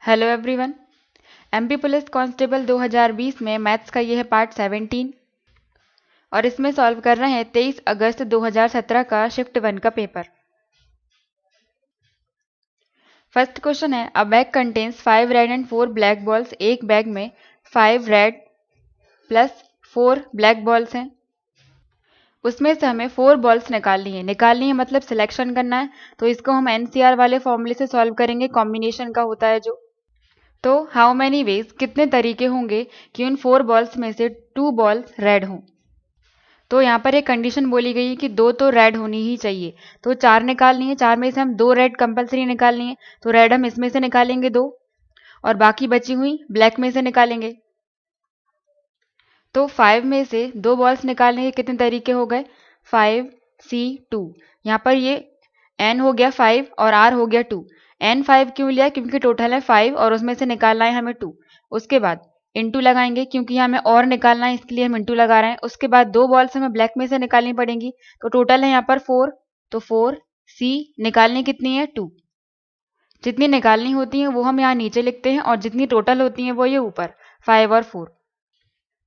Hello everyone. MP police constable 2020 में maths का ये है पार्ट 17 और इसमें सॉल्व कर रहे हैं 23 अगस्त 2017 का शिफ्ट 1 का पेपर। फर्स्ट क्वेश्चन है, अ bag contains 5 red and 4 black balls. एक बैग में 5 रेड प्लस 4 ब्लैक बॉल्स हैं। उसमें से हमें 4 बॉल्स निकालनी है मतलब सिलेक्शन करना है। तो इसको हम एनसीआर वाले फॉर्मूले से सॉल्व करेंगे, कॉम्बिनेशन का होता है जो। तो हाउ मैनी वेज, कितने तरीके होंगे कि उन 4 बॉल्स में से 2 बॉल्स रेड हों। तो यहाँ पर एक कंडीशन बोली गई है कि 2 तो रेड होनी ही चाहिए। तो 4 निकालनी है, 4 में से हम 2 रेड कंपलसरी निकालनी है। तो रेड हम इसमें से निकालेंगे 2 और बाकी बची हुई ब्लैक में से निकालेंगे। तो 5 में से 2 बॉल्स निकालने के कितने तरीके हो गए, 5C2। यहाँ पर ये n हो गया 5 और r हो गया 2। n 5 क्यों लिया, क्योंकि टोटल है 5 और उसमें से निकालना है हमें 2। उसके बाद इंटू लगाएंगे क्योंकि यहाँ हमें और निकालना है, इसके लिए हम इंटू लगा रहे हैं। उसके बाद 2 बॉल्स हमें ब्लैक में से निकालनी पड़ेंगी। तो टोटल है यहाँ पर 4। तो 4C निकालनी कितनी है, 2। जितनी निकालनी होती हैं वो हम यहाँ नीचे लिखते हैं और जितनी टोटल होती हैं वो ये ऊपर 5 और 4।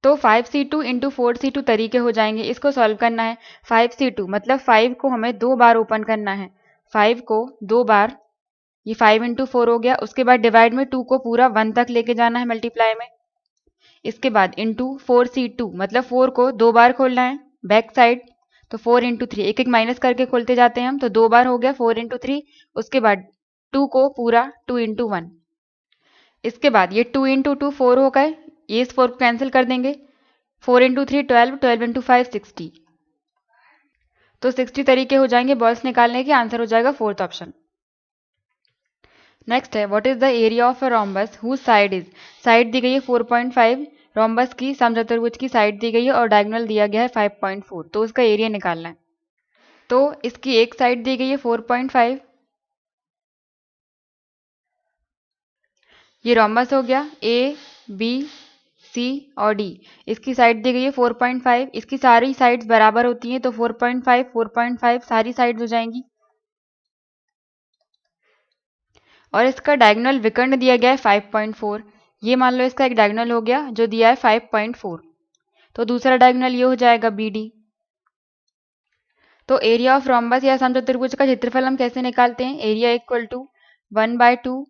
तो 5C2 इंटू 4C2 तरीके हो जाएंगे। इसको सॉल्व करना है। 5C2 मतलब 5 को हमें 2 बार ओपन करना है। 5 को 2 बार, ये 5 इंटू 4 हो गया। उसके बाद डिवाइड में 2 को पूरा 1 तक लेके जाना है मल्टीप्लाई में। इसके बाद इंटू 4C2 मतलब 4 को 2 बार खोलना है बैक साइड। तो 4 इंटू 3 एक एक माइनस करके खोलते जाते हैं हम। तो 2 बार हो गया 4 इंटू 3। उसके बाद 2 को पूरा 2 इंटू 1। इसके बाद ये 2 इंटू 2 4 हो गए, ये इस 4 को कैंसिल कर देंगे। 4 इंटू 3 12, 12 इंटू 5 60। तो 60 तरीके हो जाएंगे बॉल्स निकालने के। आंसर हो जाएगा फोर्थ ऑप्शन। नेक्स्ट है, what is the area of a rhombus whose side is. Side दी गई है 4.5, रोम्बस की समचतुर्भुज की साइड दी गई है और डायगोनल दिया गया है 5.4। तो उसका एरिया निकालना है। तो इसकी एक साइड दी गई है 4.5, ये रोम्बस हो गया ए बी सी और डी। इसकी साइड दी गई है 4.5। इसकी सारी साइड्स बराबर होती हैं तो 4.5 4.5 सारी साइड्स हो जाएंगी। और इसका डायगोनल विकर्ण दिया गया है 5.4। ये मान लो इसका एक डायगोनल हो गया जो दिया है 5.4। तो दूसरा डायगोनल ये हो जाएगा BD। तो एरिया ऑफ रोम्बस या समचतुर्भुज का क्षेत्रफल हम कैसे निकालते हैं, area equal to 1/2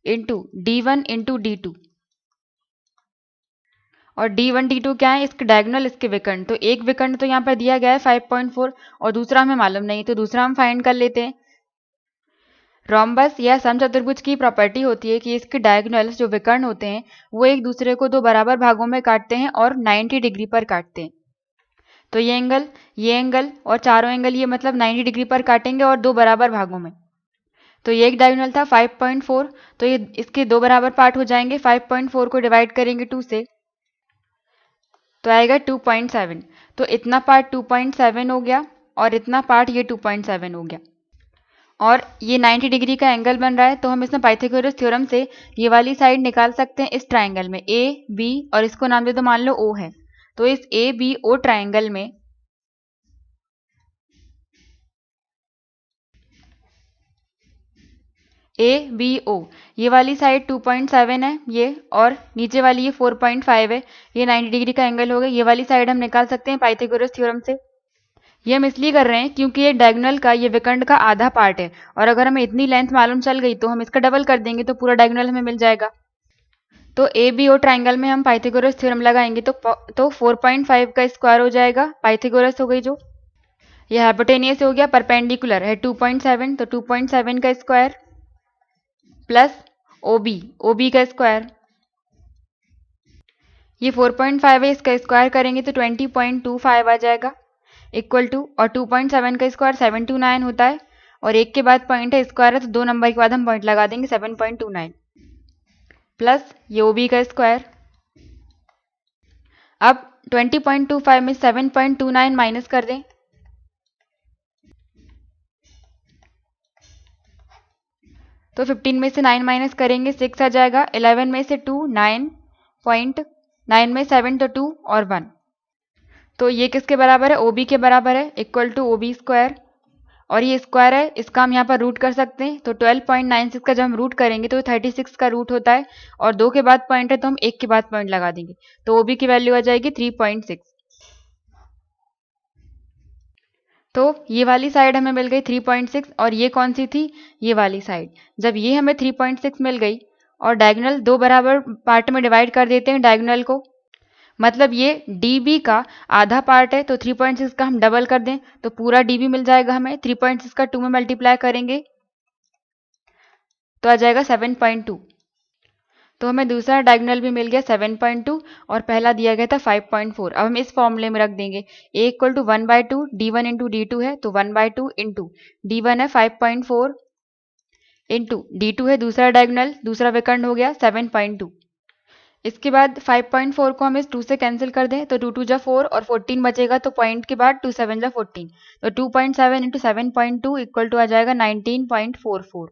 into D1 into D2। और D1 D2 क्या है, इसके डायगोनल इसके विकर्ण। तो एक विकर्ण तो यहाँ पर दिया गया है 5.4 और दूसरा हमें मालूम नहीं, तो दूसरा हम फाइंड कर लेते हैं। रोम्बस या समचतुर्भुज की प्रॉपर्टी होती है कि इसके डायगोनल्स जो विकर्ण होते हैं वो एक दूसरे को 2 बराबर भागों में काटते हैं और 90 डिग्री पर काटते हैं। तो ये एंगल और चारों एंगल ये मतलब 90 डिग्री पर काटेंगे और 2 बराबर भागों में। तो ये एक डायगोनल था 5.4। तो ये इसके 2 बराबर पार्ट हो जाएंगे। 5.4 को डिवाइड करेंगे 2 से तो आएगा 2.7। तो इतना पार्ट 2.7 हो गया और इतना पार्ट ये 2.7 हो गया। और ये 90 डिग्री का एंगल बन रहा है तो हम इसमें पाइथागोरस थ्योरम से ये वाली साइड निकाल सकते हैं। इस ट्राइंगल में ए बी और इसको नाम दे दो, मान लो ओ है। तो इस ए बी ओ ट्राइंगल में ए बी ओ ये वाली साइड 2.7 है ये, और नीचे वाली ये 4.5 है। ये 90 डिग्री का एंगल हो गया। ये वाली साइड हम निकाल सकते हैं पाइथागोरस थ्योरम से। ये हम इसलिए कर रहे हैं क्योंकि ये डायगोनल का ये विकर्ण का आधा पार्ट है और अगर हमें इतनी लेंथ मालूम चल गई तो हम इसका डबल कर देंगे तो पूरा डायगोनल हमें मिल जाएगा। तो ए बी ओ ट्राइंगल में हम पाइथागोरस थ्योरम लगाएंगे तो 4.5 का स्क्वायर हो जाएगा, पाइथागोरस हो गई जो। ये हाइपोटेनियस हो गया, परपेंडिकुलर है 2.7 तो 2.7 का स्क्वायर प्लस ओबी का स्क्वायर। ये 4.5 है, इसका स्क्वायर करेंगे तो 20.25 आ जाएगा इक्वल टू, और 2.7 का स्क्वायर 729 होता है और एक के बाद पॉइंट है, स्क्वायर है तो 2 नंबर के बाद हम पॉइंट लगा देंगे 7.29 प्लस ये ओबी का स्क्वायर। अब 20.25 में 7.29 माइनस कर दें तो 15 में से 9 माइनस करेंगे 6 आ जाएगा। 11 में से 2 9.9 में 7 तो 2 और 1। तो ये किसके बराबर है, ओबी के बराबर है इक्वल टू ओबी स्क्वायर। और ये स्क्वायर है, इसका हम यहाँ पर रूट कर सकते हैं। तो 12.96 का जब हम रूट करेंगे तो 36 का रूट होता है, और 2 के बाद पॉइंट है तो हम 1 के बाद पॉइंट लगा देंगे, तो OB की वैल्यू आ जाएगी 3.6। तो ये वाली साइड हमें मिल गई 3.6, और ये कौन सी थी, ये वाली साइड। जब ये हमें 3.6 मिल गई और डायगोनल दो बराबर पार्ट में डिवाइड कर देते हैं डायगोनल को, मतलब ये DB का आधा पार्ट है, तो 3.6 का हम डबल कर दें तो पूरा DB मिल जाएगा हमें। 3.6 का 2 में मल्टीप्लाई करेंगे तो आ जाएगा 7.2। तो हमें दूसरा डायगोनल भी मिल गया 7.2, और पहला दिया गया था 5.4। अब हम इस फॉर्मूले में रख देंगे, A equal to 1/2 D1 into D2 है, तो 1/2 इंटू D1 है 5.4 इंटू D2 है दूसरा डायगोनल, दूसरा विकर्ण हो गया 7.2। इसके बाद 5.4 को हम इस 2 से कैंसिल कर दें तो 2 2 जा 4 और 14 बचेगा, तो पॉइंट के बाद 2 7 जा 14, तो 2.7 इंटू 7.2 इक्वल टू आ जाएगा 19.44,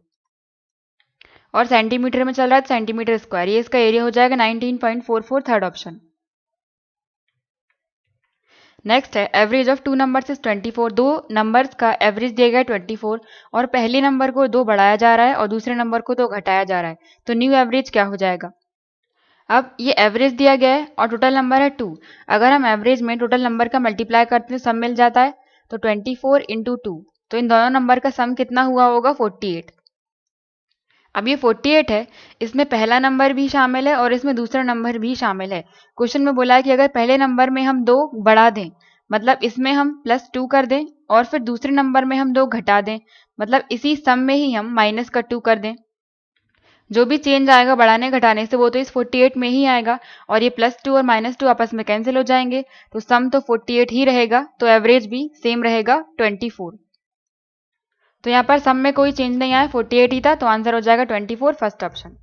और सेंटीमीटर में चल रहा है तो सेंटीमीटर स्क्वायर, ये इसका एरिया हो जाएगा 19.44, थर्ड ऑप्शन। नेक्स्ट है average of two numbers is 24। दो नंबर्स का एवरेज दिया गया है 24, और पहले नंबर को 2 बढ़ाया जा रहा है और दूसरे नंबर को 2 घटाया जा रहा है, तो न्यू एवरेज क्या हो जाएगा। अब ये एवरेज दिया गया है और टोटल नंबर है 2। अगर हम एवरेज में टोटल नंबर का मल्टीप्लाई करते हैं तो सम मिल जाता है, तो 24 इंटू 2, तो इन दोनों नंबर का सम कितना हुआ होगा 48। अब ये 48 है, इसमें पहला नंबर भी शामिल है और इसमें दूसरा नंबर भी शामिल है। क्वेश्चन में बोला है कि अगर पहले नंबर में हम 2 बढ़ा दें, मतलब इसमें हम +2 कर दें, और फिर दूसरे नंबर में हम 2 घटा दें, मतलब इसी सम में ही हम -2 कर दें। जो भी चेंज आएगा बढ़ाने घटाने से वो तो इस 48 में ही आएगा, और ये +2 और -2 आपस में कैंसिल हो जाएंगे, तो सम तो 48 ही रहेगा, तो एवरेज भी सेम रहेगा 24। तो यहाँ पर सम में कोई चेंज नहीं आया, 48 ही था, तो आंसर हो जाएगा 24, फर्स्ट ऑप्शन।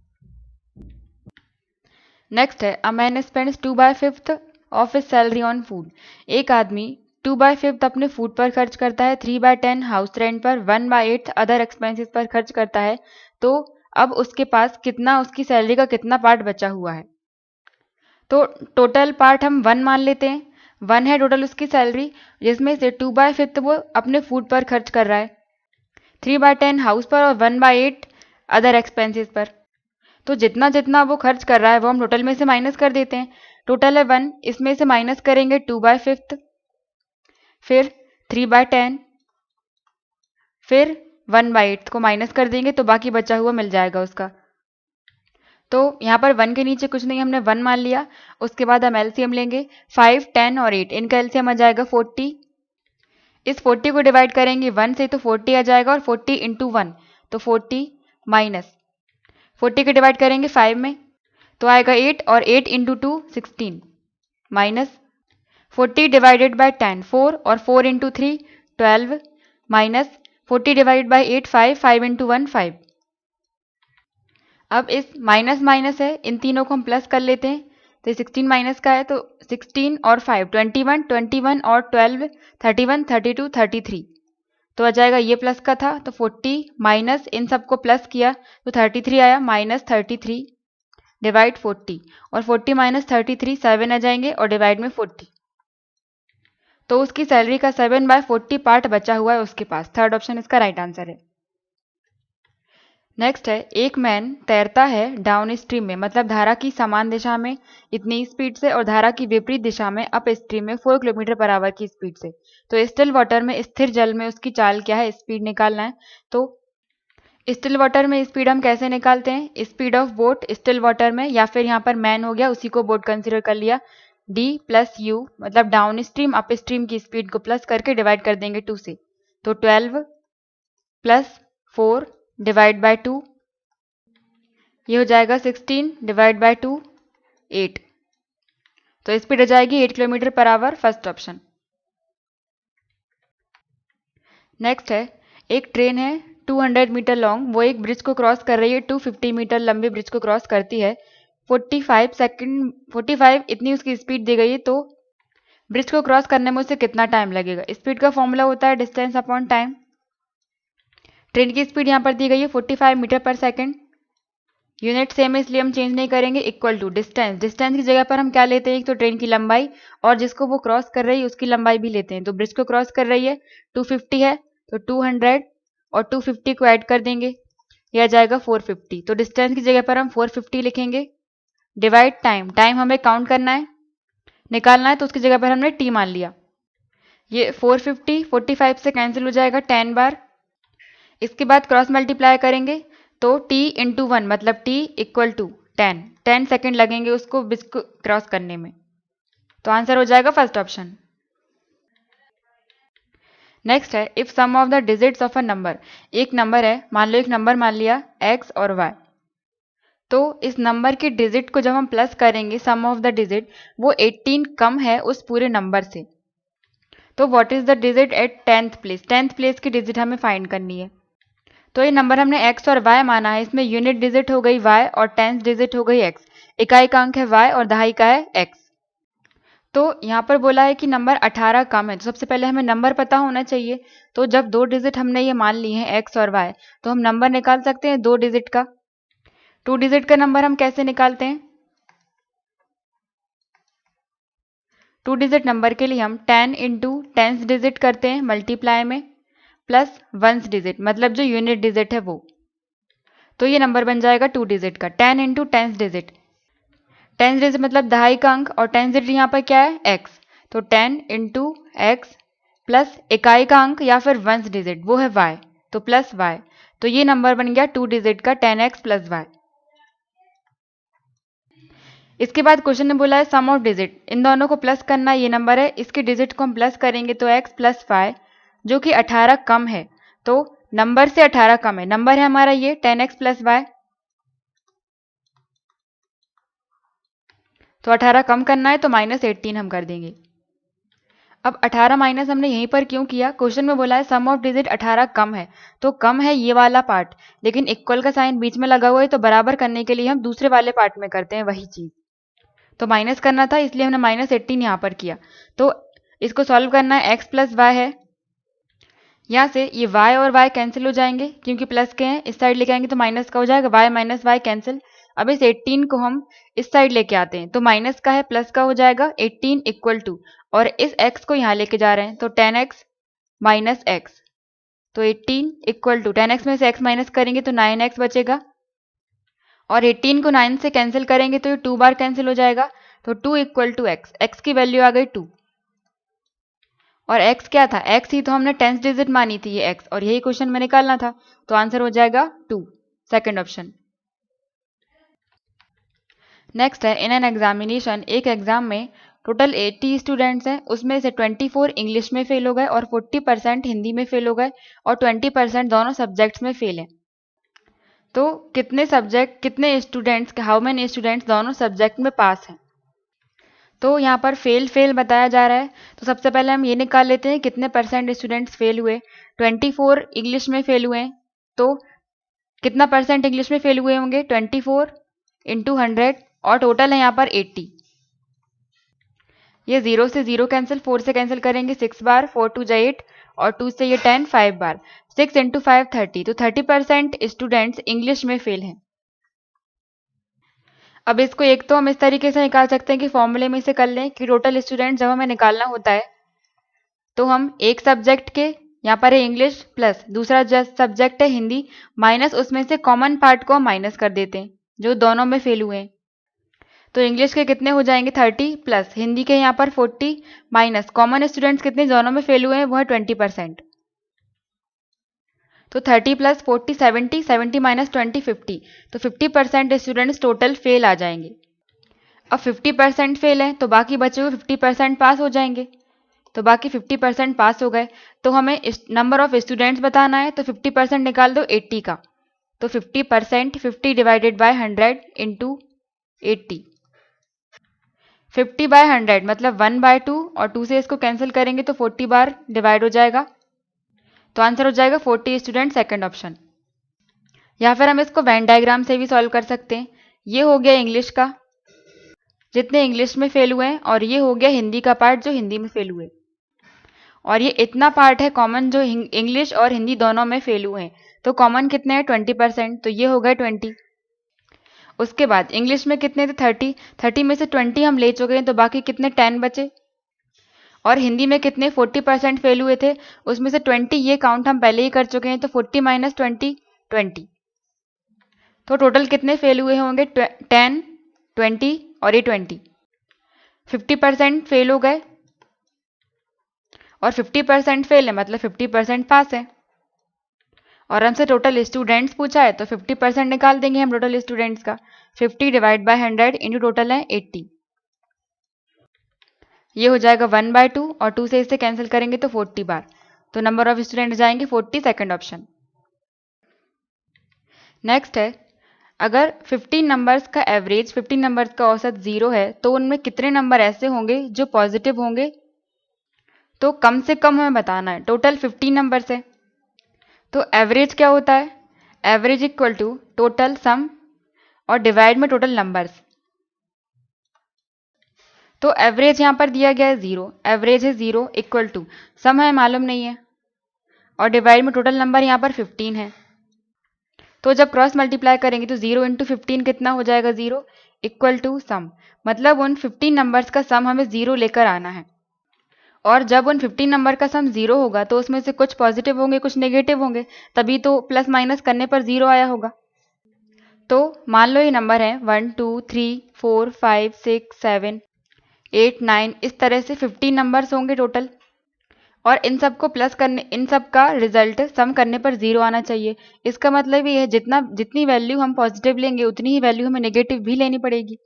नेक्स्ट है a man spends 2/5 of his salary on food. एक आदमी 2/5 अपने फूड पर खर्च करता है, 3/10 हाउस रेंट पर, 1/8 अदर एक्सपेंसेस पर खर्च करता है, तो अब उसके पास कितना, उसकी सैलरी का कितना पार्ट बचा हुआ है। तो टोटल पार्ट हम 1 मान लेते हैं, 1 है टोटल उसकी सैलरी, जिसमें से 2/5 वो अपने फूड पर खर्च कर रहा है, 3/10 हाउस पर और 1/8 अदर एक्सपेंसेस पर। तो जितना जितना वो खर्च कर रहा है वो हम टोटल में से माइनस कर देते हैं। टोटल है 1, इसमें से माइनस करेंगे 2/5, फिर 3/10, फिर 1/8 को माइनस कर देंगे तो बाकी बचा हुआ मिल जाएगा उसका। तो यहाँ पर 1 के नीचे कुछ नहीं, हमने 1 मान लिया। उसके बाद हम एलसीएम लेंगे, 5, 10 और 8, इनका एलसीएम आ जाएगा 40। इस 40 को डिवाइड करेंगे 1 से तो 40 आ जाएगा, और 40 इंटू 1 तो 40 माइनस 40 को डिवाइड करेंगे 5 में तो आएगा 8, और 8 इंटू 2 16 माइनस 40 डिवाइडेड बाय 10 4, और 4 into 3 12 minus 40 divided by 8 5, 5 into 1 5। अब इस माइनस माइनस है, इन तीनों को हम प्लस कर लेते हैं, तो 16 माइनस का है तो 16 और 5 21, 21 और 12 31, 32, 33, तो आ जाएगा, ये प्लस का था तो 40 माइनस इन सबको प्लस किया तो 33 आया, -33 डिवाइड 40, और 40 माइनस 33 7 आ जाएंगे, और डिवाइड में 40, तो उसकी सैलरी का 7/40 पार्ट बचा हुआ है उसके पास। थर्ड ऑप्शन इसका राइट आंसर है। नेक्स्ट है एक मैन तैरता है डाउन स्ट्रीम में, मतलब धारा की समान दिशा में इतनी स्पीड से, और धारा की विपरीत दिशा में अप स्ट्रीम में 4 किलोमीटर पर आवर की स्पीड से। तो स्टिल वाटर में, स्थिर जल में उसकी चाल क्या है, स्पीड निकालना है। तो स्टिल वाटर में स्पीड हम कैसे निकालते हैं, speed of boat still water में, या फिर यहाँ पर मैन हो गया उसी को बोट कंसिडर कर लिया, d प्लस यू, मतलब डाउन स्ट्रीम अप स्ट्रीम की स्पीड को प्लस करके डिवाइड कर देंगे 2 से, तो 12 प्लस 4 डिवाइड बाय 2, ये हो जाएगा 16 डिवाइड बाय 2 8, तो स्पीड हो जाएगी 8 kilometre per hour, first option. Next है एक ट्रेन है 200 मीटर लॉन्ग, वो एक ब्रिज को क्रॉस कर रही है, 250 मीटर लंबी ब्रिज को क्रॉस करती है, 45 इतनी उसकी स्पीड दी गई है, तो ब्रिज को क्रॉस करने में उसे कितना टाइम लगेगा। स्पीड का फॉर्मूला होता है डिस्टेंस अपॉन टाइम। ट्रेन की स्पीड यहाँ पर दी गई है 45 मीटर पर सेकेंड, यूनिट सेम है इसलिए हम चेंज नहीं करेंगे, इक्वल टू डिस्टेंस, डिस्टेंस की जगह पर हम क्या लेते हैं, एक तो ट्रेन की लंबाई और जिसको वो क्रॉस कर रही है उसकी लंबाई भी लेते हैं। तो ब्रिज को क्रॉस कर रही है 250 है, तो 200 और 250 को ऐड कर देंगे, यह आ जाएगा 450। तो डिस्टेंस की जगह पर हम 450 लिखेंगे। डिवाइड टाइम, टाइम हमें काउंट करना है, निकालना है, तो उसकी जगह पर हमने t मान लिया। ये 450 45 से कैंसिल हो जाएगा 10 बार। इसके बाद क्रॉस मल्टीप्लाई करेंगे तो t इंटू 1 मतलब t इक्वल टू 10 सेकेंड लगेंगे उसको क्रॉस करने में। तो आंसर हो जाएगा फर्स्ट ऑप्शन। नेक्स्ट है if sum of the digits of a number. एक नंबर है, मान लो एक नंबर मान लिया x और y, तो इस नंबर के डिजिट को जब हम प्लस करेंगे सम ऑफ द डिजिट, वो 18 कम है उस पूरे नंबर से। तो what is the digit at 10th place, 10th place की डिजिट हमें फाइंड करनी है। तो ये नंबर हमने x और y माना है, इसमें यूनिट डिजिट हो गई y और 10th डिजिट हो गई x, इकाई का अंक है y और दहाई का है x। तो यहाँ पर बोला है कि नंबर 18 कम है, तो सबसे पहले हमें नंबर पता होना चाहिए। तो जब दो डिजिट हमने ये मान लिए हैं x और y, तो हम नंबर निकाल सकते हैं दो डिजिट का। 2 डिजिट का नंबर हम कैसे निकालते हैं? 2 डिजिट नंबर के लिए हम 10 इंटू 10th डिजिट करते हैं मल्टीप्लाई में, प्लस 1st डिजिट मतलब जो यूनिट डिजिट है वो। तो ये नंबर बन जाएगा 2 डिजिट का, 10 into 10th digit. 10th digit मतलब दहाई का अंक, और 10th डिजिट यहाँ पर क्या है x, तो 10 इंटू एक्स प्लस इकाई का अंक या फिर 1st डिजिट वो है y, तो प्लस y। तो ये नंबर बन गया 2 डिजिट का 10x प्लस y। इसके बाद क्वेश्चन ने बोला है सम ऑफ डिजिट, इन दोनों को प्लस करना, ये नंबर है, इसके डिजिट को हम प्लस करेंगे तो x प्लस y जो कि 18 कम है। तो नंबर से 18 कम है, नंबर है हमारा ये 10x प्लस y, तो 18 कम करना है तो -18 हम कर देंगे। अब 18 माइनस हमने यहीं पर क्यों किया, क्वेश्चन में बोला है सम ऑफ डिजिट 18 कम है, तो कम है ये वाला पार्ट, लेकिन इक्वल का साइन बीच में लगा हुआ है, तो बराबर करने के लिए हम दूसरे वाले पार्ट में करते हैं वही चीज। तो माइनस करना था इसलिए हमने -18 यहाँ पर किया। तो इसको सॉल्व करना है, x प्लस वाई है, यहाँ से ये y और y कैंसिल हो जाएंगे क्योंकि प्लस के हैं, इस साइड लेके आएंगे तो माइनस का हो जाएगा, y माइनस वाई कैंसिल। अब इस 18 को हम इस साइड लेके आते हैं तो माइनस का है प्लस का हो जाएगा 18 इक्वल टू, और इस x को यहाँ लेके जा रहे हैं तो 10x माइनस एक्स, तो 18 इक्वल टू 10x में से x माइनस करेंगे तो 9x बचेगा, और 18 को 9 से कैंसिल करेंगे तो ये 2 बार कैंसिल हो जाएगा, तो 2 इक्वल टू एक्स, एक्स की वैल्यू आ गई 2। और x क्या था, x ही तो हमने 10th डिजिट मानी थी ये x, और यही क्वेश्चन में निकालना था, तो आंसर हो जाएगा 2, सेकंड ऑप्शन। नेक्स्ट है इन एन एग्जामिनेशन, एक एग्जाम में टोटल 80 स्टूडेंट्स हैं, उसमें से 24 इंग्लिश में फेल हो गए और 40% हिंदी में फेल हो गए और 20% दोनों सब्जेक्ट्स में फेल हैं। तो कितने सब्जेक्ट, कितने स्टूडेंट्स, हाउ मेनी स्टूडेंट्स दोनों सब्जेक्ट में पास हैं? तो यहाँ पर फेल बताया जा रहा है, तो सबसे पहले हम ये निकाल लेते हैं कितने परसेंट स्टूडेंट्स फेल हुए। 24 इंग्लिश में फेल हुए हैं, तो कितना परसेंट इंग्लिश में फेल हुए होंगे, 24 इंटू 100, और टोटल है यहाँ पर 80। ये 0 से 0 कैंसिल, 4 से कैंसिल करेंगे 6 बार, 4 2 जा 8, और 2 से ये 10 5 बार, 6 इंटू 5 30, तो 30% स्टूडेंट्स इंग्लिश में फेल हैं। अब इसको एक तो हम इस तरीके से निकाल सकते हैं कि फॉर्मूले में इसे कर लें कि टोटल स्टूडेंट जब हमें निकालना होता है तो हम एक सब्जेक्ट के, यहाँ पर है इंग्लिश, प्लस दूसरा सब्जेक्ट है हिंदी, माइनस उसमें से कॉमन पार्ट को हम माइनस कर देते हैं जो दोनों में फेल हुए हैं। तो इंग्लिश के कितने हो जाएंगे 30, प्लस हिंदी के यहाँ पर 40, माइनस कॉमन स्टूडेंट्स कितने दोनों में फेल हुए हैं वो है 20%। तो 30 प्लस 40 70, 70 माइनस 20 50, तो 50% स्टूडेंट्स टोटल फेल आ जाएंगे। अब 50% फेल है तो बाकी बचे हुए 50% पास हो जाएंगे, तो बाकी 50% पास हो गए। तो हमें नंबर ऑफ स्टूडेंट्स बताना है, तो 50% निकाल दो 80 का, तो 50% 50 डिवाइडेड बाय 100 इंटू 80, 50 बाय 100 मतलब 1/2, और 2 से इसको कैंसिल करेंगे तो 40 बार डिवाइड हो जाएगा, तो आंसर हो जाएगा 40 स्टूडेंट, सेकंड ऑप्शन। या फिर हम इसको वेन डायग्राम से भी सॉल्व कर सकते हैं। ये हो गया इंग्लिश का, जितने इंग्लिश में फेल हुए हैं, और ये हो गया हिंदी का पार्ट जो हिंदी में फेल हुए, और ये इतना पार्ट है कॉमन जो इंग्लिश और हिंदी दोनों में फेल हुए हैं। तो कॉमन कितने हैं 20%, तो ये हो गए 20। उसके बाद इंग्लिश में कितने थे 30, 30 में से 20 हम ले चुके हैं, तो बाकी कितने 10 बचे, और हिंदी में कितने 40% फेल हुए थे, उसमें से 20 ये काउंट हम पहले ही कर चुके हैं, तो 40 माइनस 20 20, तो टोटल कितने फेल हुए होंगे 10 20 और ये 20, 50% फेल हो गए और 50% फेल है मतलब 50% पास है। और हमसे टोटल स्टूडेंट्स पूछा है तो 50% निकाल देंगे हम टोटल स्टूडेंट्स का। 50 डिवाइड बाय 100 इंटू टोटल है 80, ये हो जाएगा 1/2 और 2 से इसे कैंसिल करेंगे तो 40 बार, तो नंबर ऑफ स्टूडेंट जाएंगे 40, सेकंड ऑप्शन। नेक्स्ट है, अगर 15 नंबर्स का एवरेज 15 नंबर्स का औसत 0 है तो उनमें कितने नंबर ऐसे होंगे जो पॉजिटिव होंगे, तो कम से कम हमें बताना है। टोटल 15 नंबर्स है तो एवरेज क्या होता है, average equal to total sum और डिवाइड में टोटल नंबर्स। तो एवरेज यहाँ पर दिया गया है 0, एवरेज है 0 इक्वल टू सम है मालूम नहीं है और डिवाइड में टोटल नंबर यहाँ पर 15 है। तो जब क्रॉस मल्टीप्लाई करेंगे तो 0 इंटू 15 कितना हो जाएगा 0 इक्वल टू सम, मतलब उन 15 नंबर्स का सम हमें 0 लेकर आना है। और जब उन 15 नंबर का सम 0 होगा तो उसमें से कुछ पॉजिटिव होंगे कुछ नेगेटिव होंगे, तभी तो प्लस माइनस करने पर 0 आया होगा। तो मान लो ये नंबर है 1 2 3 4 5 6 7 8 9, इस तरह से 15 नंबर्स होंगे टोटल, और इन सब को प्लस करने, इन सब का रिजल्ट सम करने पर 0 आना चाहिए। इसका मतलब ये है जितनी वैल्यू हम पॉजिटिव लेंगे उतनी ही वैल्यू हमें नेगेटिव भी लेनी पड़ेगी।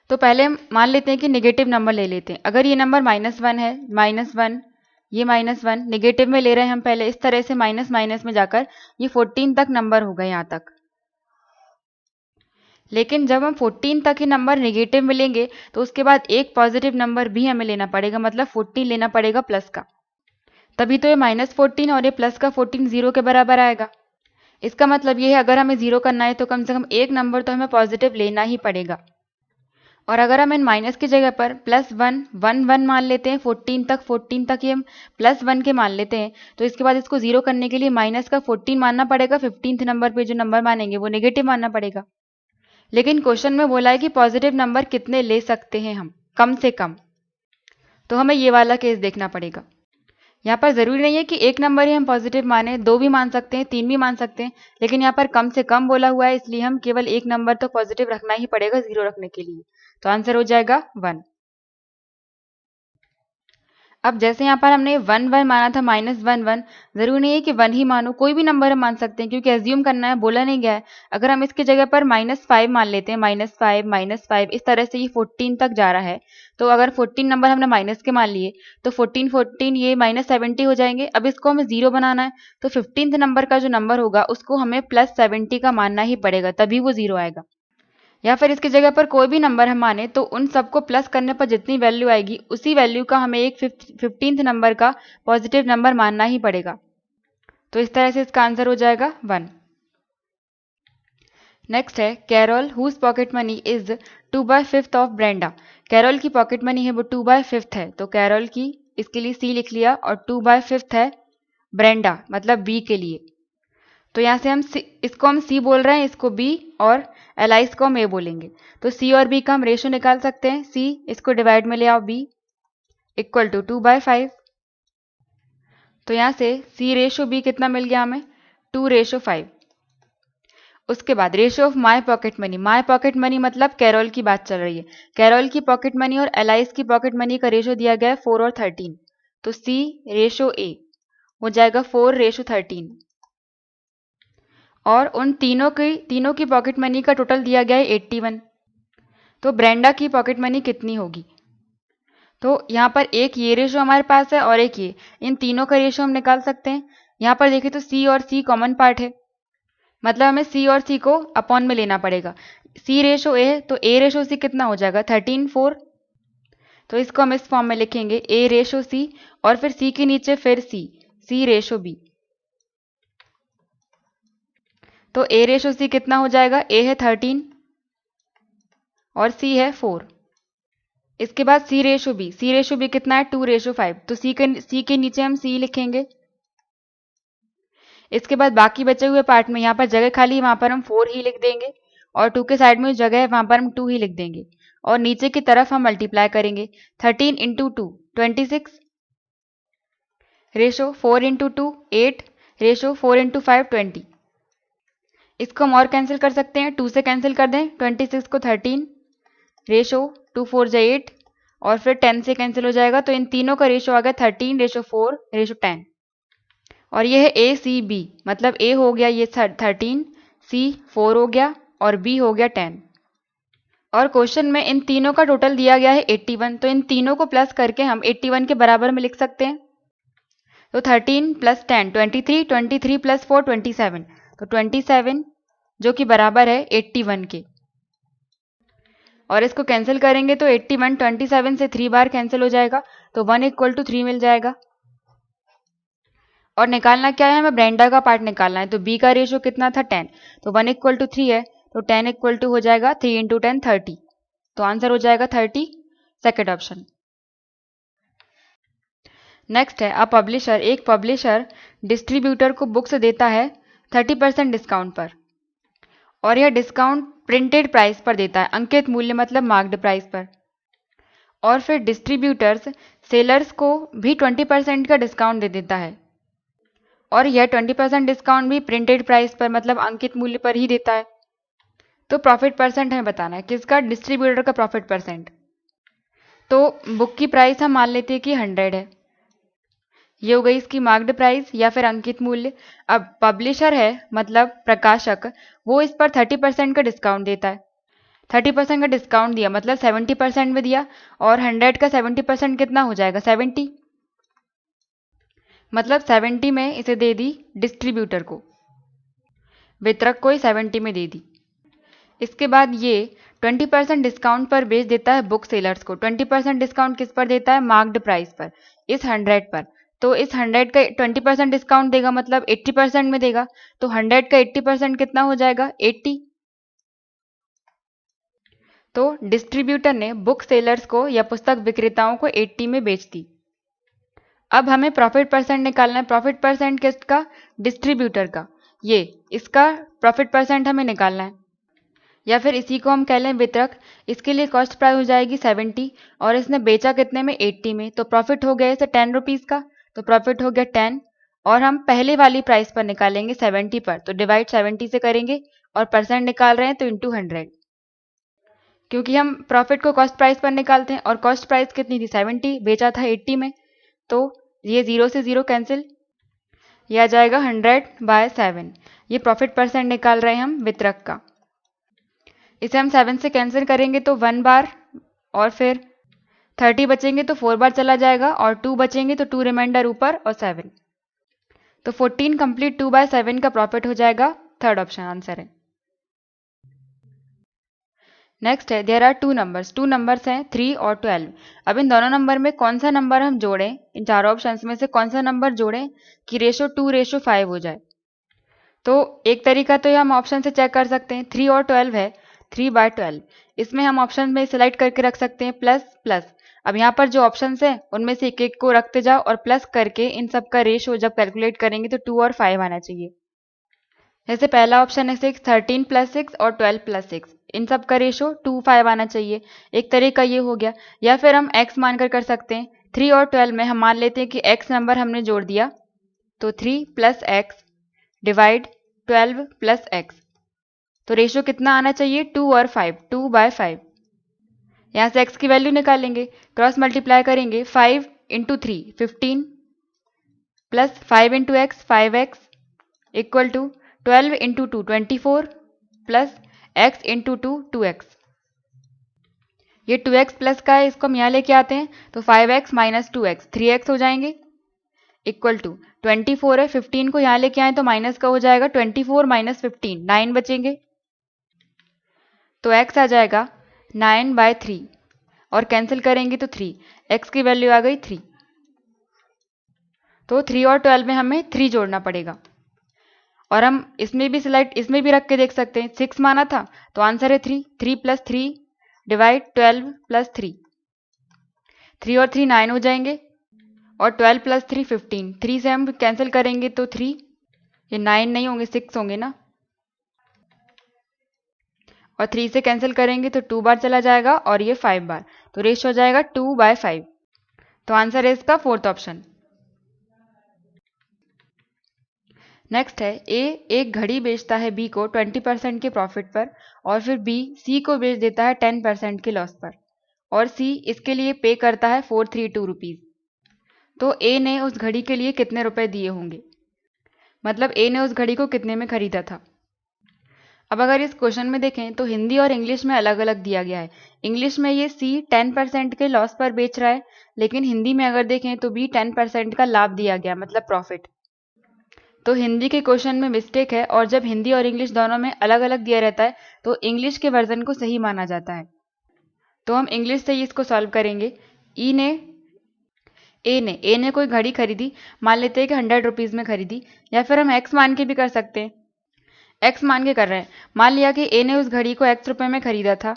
तो पहले हम मान लेते हैं कि नेगेटिव नंबर ले लेते हैं। अगर ये नंबर -1 है, -1, ये -1 नेगेटिव में ले रहे हैं हम पहले, इस तरह से माइनस माइनस में जाकर ये 14 तक नंबर होगा यहाँ तक। लेकिन जब हम 14 तक ही नंबर नेगेटिव में लेंगे तो उसके बाद एक पॉजिटिव नंबर भी हमें लेना पड़ेगा, मतलब 14 लेना पड़ेगा प्लस का, तभी तो ये -14 और ये प्लस का 14 0 के बराबर आएगा। इसका मतलब ये है अगर हमें 0 करना है तो कम से कम एक नंबर तो हमें पॉजिटिव लेना ही पड़ेगा। और अगर हम इन माइनस की जगह पर +1 1 1 मान लेते हैं 14 तक ही हम +1 के मान लेते हैं, तो इसके बाद इसको 0 करने के लिए माइनस का 14 मानना पड़ेगा, 15th नंबर पे जो नंबर मानेंगे वो नेगेटिव मानना पड़ेगा। लेकिन क्वेश्चन में बोला है कि पॉजिटिव नंबर कितने ले सकते हैं हम, कम से कम, तो हमें ये वाला केस देखना पड़ेगा। यहाँ पर ज़रूरी नहीं है कि एक नंबर ही हम पॉजिटिव माने, 2 भी मान सकते हैं, 3 भी मान सकते हैं, लेकिन यहाँ पर कम से कम बोला हुआ है इसलिए हम केवल एक नंबर तो पॉजिटिव रखना ही पड़ेगा 0 रखने के लिए। तो आंसर हो जाएगा 1। अब जैसे यहाँ पर हमने 1 1 माना था, -1 1, जरूरी नहीं है कि 1 ही मानो, कोई भी नंबर हम मान सकते हैं क्योंकि एज्यूम करना है, बोला नहीं गया है। अगर हम इसकी जगह पर -5 मान लेते हैं, -5 इस तरह से ये 14 तक जा रहा है, तो अगर 14 नंबर हमने माइनस के मान लिए तो 14 ये -70 हो जाएंगे। अब इसको हमें 0 बनाना है तो 15th नंबर का जो नंबर होगा उसको हमें +70 का मानना ही पड़ेगा, तभी वो 0 आएगा। या फिर इसकी जगह पर कोई भी नंबर हम माने तो उन सबको प्लस करने पर जितनी वैल्यू आएगी उसी वैल्यू का हमें एक 15th नंबर का पॉजिटिव नंबर मानना ही पड़ेगा। तो इस तरह से इसका आंसर हो जाएगा 1। नेक्स्ट है, Carol whose pocket money is 2/5 of Brenda. Carol की पॉकेट मनी है वो 2/5 है, तो कैरोल की इसके लिए सी लिख लिया, और 2/5 है ब्रेंडा मतलब बी के लिए। तो यहाँ से हम इसको हम सी बोल रहे हैं, इसको बी, और एलाइस को हम ए बोलेंगे। तो सी और बी का हम रेशो निकाल सकते हैं। सी इसको डिवाइड में ले आओ, बी इक्वल टू 2/5। तो यहाँ से सी रेशो बी कितना मिल गया हमें 2:5। उसके बाद ratio of my pocket money, my pocket money मतलब कैरोल की बात चल रही है। कैरोल की पॉकेट मनी और एलाइस की पॉकेट मनी का रेशो दिया गया है 4 और 13, तो सी रेशो ए हो जाएगा 4:13। और उन तीनों की पॉकेट मनी का टोटल दिया गया है 81। तो ब्रेंडा की पॉकेट मनी कितनी होगी, तो यहाँ पर एक ये रेशो हमारे पास है और एक ये, इन तीनों का रेशो हम निकाल सकते हैं। यहाँ पर देखें तो सी और सी कॉमन पार्ट है, मतलब हमें सी और सी को अपॉन में लेना पड़ेगा। सी रेशो ए है तो ए रेशो सी कितना हो जाएगा 13:4। तो इसको हम इस फॉर्म में लिखेंगे ए रेशो सी, और फिर सी के नीचे फिर सी रेशो बी। तो ए रेशो सी कितना हो जाएगा, ए है 13 और सी है 4। इसके बाद सी रेशो बी कितना है 2:5, तो सी के नीचे हम सी लिखेंगे। इसके बाद बाकी बचे हुए पार्ट में यहाँ पर जगह खाली है, वहाँ पर हम 4 ही लिख देंगे, और 2 के साइड में जगह है वहाँ पर हम 2 ही लिख देंगे। और नीचे की तरफ हम मल्टीप्लाई करेंगे। 13 into 2 26, ratio 4 into 2 8, ratio 4 into 5 20। इसको हम और कैंसिल कर सकते हैं, 2 से कैंसिल कर दें, 26 को 13, रेशो 2 4 जा 8 और फिर 10 से कैंसिल हो जाएगा। तो इन तीनों का रेशो आ गया 13, रेशो 4, रेशो 10। और ये है ए सी बी, मतलब ए हो गया ये 13, सी 4 हो गया और बी हो गया 10। और क्वेश्चन में इन तीनों का टोटल दिया गया है 81, तो इन तीनों को प्लस करके हम 81 के बराबर में लिख सकते हैं। तो 13 प्लस 10 23, 23 प्लस 4 27, तो 27 जो कि बराबर है 81 के। और इसको कैंसिल करेंगे तो 81 27 से 3 बार कैंसिल हो जाएगा, तो 1 इक्वल टू 3 मिल जाएगा। और निकालना क्या है, हमें ब्रेंडा का पार्ट निकालना है। तो बी का रेशियो कितना था 10, तो 1 इक्वल टू 3 है, तो 10 इक्वल टू हो जाएगा 3 इंटू 10 30, तो आंसर हो जाएगा 30, सेकेंड ऑप्शन। नेक्स्ट है, एक पब्लिशर डिस्ट्रीब्यूटर को बुक्स देता है 30% डिस्काउंट पर, और यह डिस्काउंट प्रिंटेड प्राइस पर देता है, अंकित मूल्य मतलब मार्क्ड प्राइस पर। और फिर डिस्ट्रीब्यूटर्स सेलर्स को भी 20% का डिस्काउंट दे देता है, और यह 20% डिस्काउंट भी प्रिंटेड प्राइस पर मतलब अंकित मूल्य पर ही देता है। तो प्रॉफिट परसेंट हमें बताना है, किसका, डिस्ट्रीब्यूटर का प्रॉफिट परसेंट। तो बुक की प्राइस हम मान लेते हैं कि 100 है, ये हो गई इसकी मार्क्ड प्राइस या फिर अंकित मूल्य। अब पब्लिशर है मतलब प्रकाशक, वो इस पर 30% का डिस्काउंट देता है। 30% का डिस्काउंट दिया मतलब 70% में दिया, और 100 का 70% कितना हो जाएगा, 70, मतलब 70 में इसे दे दी डिस्ट्रीब्यूटर को, वितरक को ही 70 में दे दी। इसके बाद ये 20% डिस्काउंट पर बेच देता है बुक सेलर्स को। 20% डिस्काउंट किस पर देता है, मार्क्ड प्राइस पर, इस 100 पर। तो इस 100 का 20% डिस्काउंट देगा मतलब 80% में देगा, तो 100 का 80% कितना हो जाएगा, 80। तो डिस्ट्रीब्यूटर ने बुक सेलर्स को या पुस्तक विक्रेताओं को 80 में बेच दी। अब हमें प्रॉफिट परसेंट निकालना है। प्रॉफिट परसेंट किसका, डिस्ट्रीब्यूटर का, ये इसका प्रॉफिट परसेंट हमें निकालना है, या फिर इसी को हम कह लें वितरक। इसके लिए कॉस्ट प्राइस हो जाएगी 70, और इसने बेचा कितने में, 80 में, तो प्रॉफिट हो गया इसे 10 रुपीज़ का, तो प्रॉफिट हो गया 10। और हम पहले वाली प्राइस पर निकालेंगे 70 पर, तो डिवाइड 70 से करेंगे, और परसेंट निकाल रहे हैं तो इंटू 100, क्योंकि हम प्रॉफिट को कॉस्ट प्राइस पर निकालते हैं, और कॉस्ट प्राइस कितनी थी, 70, बेचा था 80 में, तो ये 0 से 0 कैंसिल, यह आ जाएगा 100/7। ये प्रॉफिट परसेंट निकाल रहे हैं हम वितरक का। इसे हम 7 से कैंसिल करेंगे तो 1 बार, और फिर 30 बचेंगे तो 4 बार चला जाएगा, और 2 बचेंगे तो 2 रिमाइंडर ऊपर और 7, तो 14 कंप्लीट 2/7 का प्रॉफिट हो जाएगा, थर्ड ऑप्शन आंसर है। नेक्स्ट है, देयर आर टू नंबर्स हैं 3 और 12। अब इन दोनों नंबर में कौन सा नंबर हम जोड़ें, इन चारों ऑप्शंस में से कौन सा नंबर जोड़ें कि रेशो 2:5 हो जाए। तो एक तरीका तो ये हम ऑप्शन से चेक कर सकते हैं, 3 और 12 है, 3/12। इसमें हम ऑप्शन में सिलेक्ट करके रख सकते हैं प्लस प्लस। अब यहाँ पर जो ऑप्शंस हैं उनमें से एक एक को रखते जाओ और प्लस करके इन सब का रेशो जब कैलकुलेट करेंगे तो 2 और 5 आना चाहिए। जैसे पहला ऑप्शन है 6, 13 + 6 और 12 + 6, इन सब का रेशो 2 5 आना चाहिए। एक तरीका ये हो गया, या फिर हम x मानकर कर सकते हैं। 3 और 12 में हम मान लेते हैं कि x नंबर हमने जोड़ दिया, तो 3 + x डिवाइड 12 + x, तो रेशो कितना आना चाहिए, 2 और 5, 2/5। यहाँ से x की वैल्यू निकालेंगे, क्रॉस मल्टीप्लाई करेंगे, 5 × 3 15 plus 5 × x 5x equal to 12 × 2 24 plus x × 2 2x। ये 2x प्लस का है, इसको हम यहाँ लेके आते हैं तो 5x - 2x 3x हो जाएंगे, इक्वल टू 24 है, 15 को यहाँ लेके आए तो माइनस का हो जाएगा, 24 - 15 9 बचेंगे, तो x आ जाएगा 9/3, और कैंसिल करेंगे तो 3, x की वैल्यू आ गई 3। तो 3 और 12 में हमें 3 जोड़ना पड़ेगा, और हम इसमें भी रख के देख सकते हैं। 6 माना था तो आंसर है 3, 3 + 3 डिवाइड 12 + 3, 3 और 3 9 हो जाएंगे, और 12 + 3 15, 3 से हम कैंसिल करेंगे तो 3, ये 9 नहीं होंगे 6 होंगे ना, और 3 से कैंसिल करेंगे तो 2 बार चला जाएगा और ये 5 बार, तो रेशियो हो जाएगा 2/5। तो आंसर है इसका 4th ऑप्शन। नेक्स्ट है ए एक घड़ी बेचता है बी को 20% के प्रॉफिट पर और फिर बी सी को बेच देता है 10% के लॉस पर और सी इसके लिए पे करता है 432 रुपीज़। तो ए ने उस घड़ी के लिए कितने रुपए दिए होंगे, मतलब ए ने उस घड़ी को कितने में खरीदा था। अब अगर इस क्वेश्चन में देखें तो हिंदी और इंग्लिश में अलग अलग दिया गया है। इंग्लिश में ये सी 10% के लॉस पर बेच रहा है, लेकिन हिंदी में अगर देखें तो बी 10% का लाभ दिया गया, मतलब प्रॉफिट। तो हिंदी के क्वेश्चन में मिस्टेक है, और जब हिंदी और इंग्लिश दोनों में अलग अलग दिया रहता है तो इंग्लिश के वर्जन को सही माना जाता है। तो हम इंग्लिश से ही इसको सॉल्व करेंगे। ए ने कोई घड़ी खरीदी, मान लेते हैं कि 100 रुपीज़ में खरीदी, या फिर हम एक्स मान के भी कर सकते हैं। एक्स मान के कर रहे हैं। मान लिया कि ए ने उस घड़ी को एक्स रुपए में खरीदा था,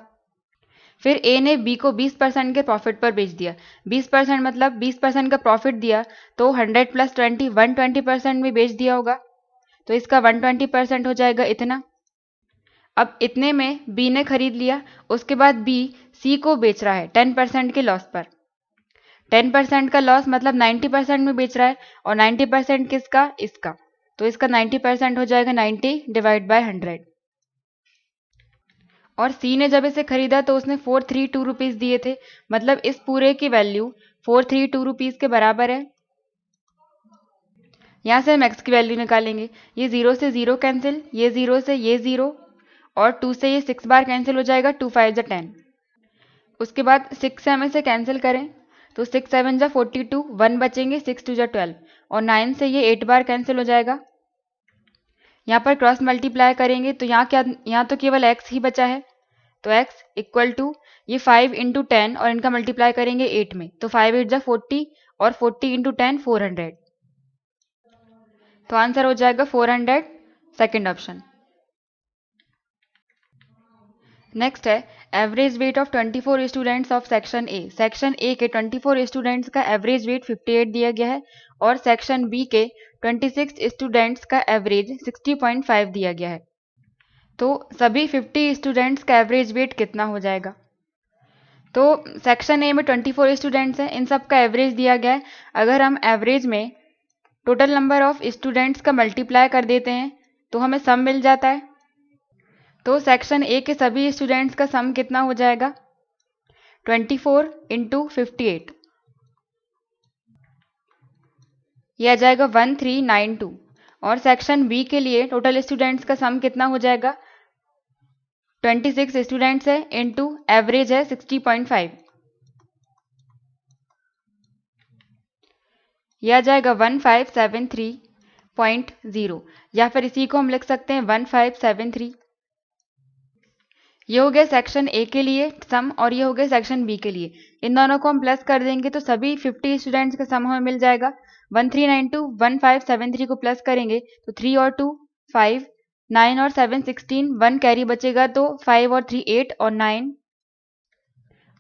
फिर ए ने बी को 20% के प्रॉफिट पर बेच दिया। 20% मतलब 20% का प्रॉफिट दिया, तो 100 + 20 120% में बेच दिया होगा, तो इसका 120% हो जाएगा इतना। अब इतने में बी ने खरीद लिया, उसके बाद बी सी को बेच रहा है 10% के लॉस पर। 10% का लॉस मतलब 90% में बेच रहा है, और 90% किसका, इसका, तो इसका 90% हो जाएगा 90/100। और सी ने जब इसे खरीदा तो उसने 432 रुपीज़ दिए थे, मतलब इस पूरे की वैल्यू 432 रुपीज़ के बराबर है। यहाँ से हम एक्स की वैल्यू निकालेंगे। ये 0 से 0 कैंसिल, ये 0 से ये 0, और 2 से ये 6 बार कैंसिल हो जाएगा, 2 5 = 10। उसके बाद 6 से हम इसे कैंसिल करें तो 6 7 = 42, 1 बचेंगे, 6 2 = 12, और 9 से ये 8 बार कैंसिल हो जाएगा। यहाँ पर क्रॉस मल्टीप्लाई करेंगे तो यहाँ तो केवल x ही बचा है, तो x इक्वल टू ये 5 × 10 और इनका मल्टीप्लाई करेंगे 8 में, तो 5 8 = 40 और 40 × 10 400। तो आंसर हो जाएगा 400, सेकंड ऑप्शन। नेक्स्ट है average weight of 24 students of section A. Section A के 24 स्टूडेंट्स का एवरेज वेट 58 दिया गया है, और सेक्शन बी के 26 स्टूडेंट्स का एवरेज 60.5 दिया गया है। तो सभी 50 स्टूडेंट्स का एवरेज वेट कितना हो जाएगा। तो सेक्शन ए में 24 स्टूडेंट्स हैं, इन सब का एवरेज दिया गया है। अगर हम एवरेज में टोटल नंबर ऑफ स्टूडेंट्स का मल्टीप्लाई कर देते हैं तो हमें सम मिल जाता है। तो सेक्शन ए के सभी स्टूडेंट्स का सम कितना हो जाएगा, 24 × 58, यह आ जाएगा 1392। और सेक्शन बी के लिए टोटल स्टूडेंट्स का सम कितना हो जाएगा, 26 स्टूडेंट्स है इंटू एवरेज है 60.5, यह आ जाएगा 1573.0, या फिर इसी को हम लिख सकते हैं 1573। ये हो गया सेक्शन ए के लिए सम, और ये हो गया सेक्शन बी के लिए। इन दोनों को हम प्लस कर देंगे तो सभी 50 स्टूडेंट्स का सम हमें मिल जाएगा। 1392 1573 को प्लस करेंगे तो 3 और 2 5, 9 और 7 16, 1 कैरी बचेगा, तो 5 और 3 8 और 9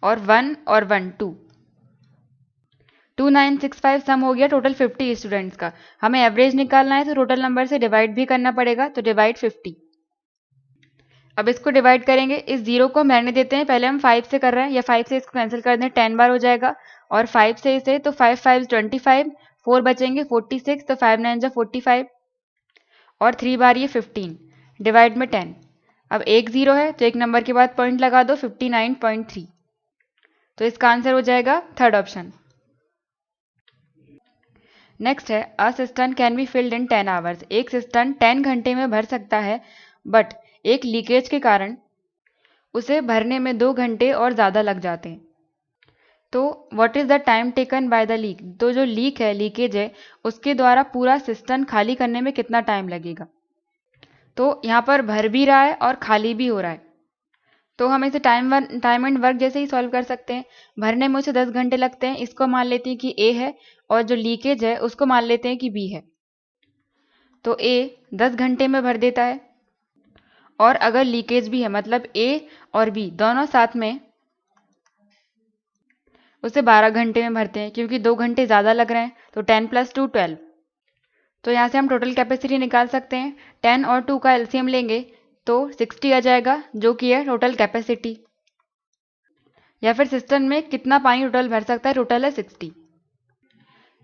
और 1 और 1 2, 2965 सम हो गया टोटल 50 स्टूडेंट्स का। हमें एवरेज निकालना है तो टोटल नंबर से डिवाइड भी करना पड़ेगा, तो डिवाइड 50। अब इसको डिवाइड करेंगे, इस 0 को हम रहने देते हैं, पहले हम 5 से कर रहे हैं, या 5 से इसको कैंसिल कर दें, 10 बार हो जाएगा, और 5 से इसे तो 5 5 25, 4 बचेंगे 46, तो 5 9 = 45, और 3 बार ये 15, डिवाइड में 10। अब एक 0 है तो एक नंबर के बाद पॉइंट लगा दो, 59.3, तो इसका आंसर हो जाएगा थर्ड ऑप्शन। नेक्स्ट है a cistern can be filled in 10 hours. एक सिस्टर्न 10 घंटे में भर सकता है, बट एक लीकेज के कारण उसे भरने में 2 घंटे और ज़्यादा लग जाते हैं। तो what is the time taken by the leak, तो जो लीक है, लीकेज है, उसके द्वारा पूरा सिस्टम खाली करने में कितना टाइम लगेगा। तो यहाँ पर भर भी रहा है और खाली भी हो रहा है, तो हम इसे टाइम एंड वर्क जैसे ही सॉल्व कर सकते हैं। भरने में उसे 10 घंटे लगते हैं, इसको मान लेते हैं कि ए है, और जो लीकेज है उसको मान लेते हैं कि बी है। तो ए 10 घंटे में भर देता है, और अगर लीकेज भी है मतलब ए और बी दोनों साथ में उसे 12 घंटे में भरते हैं, क्योंकि 2 घंटे ज़्यादा लग रहे हैं, तो 10 + 2 12। तो यहाँ से हम टोटल कैपेसिटी निकाल सकते हैं। 10 और 2 का एलसीएम लेंगे तो 60 आ जाएगा, जो कि है टोटल कैपेसिटी, या फिर सिस्टम में कितना पानी टोटल भर सकता है, टोटल है 60।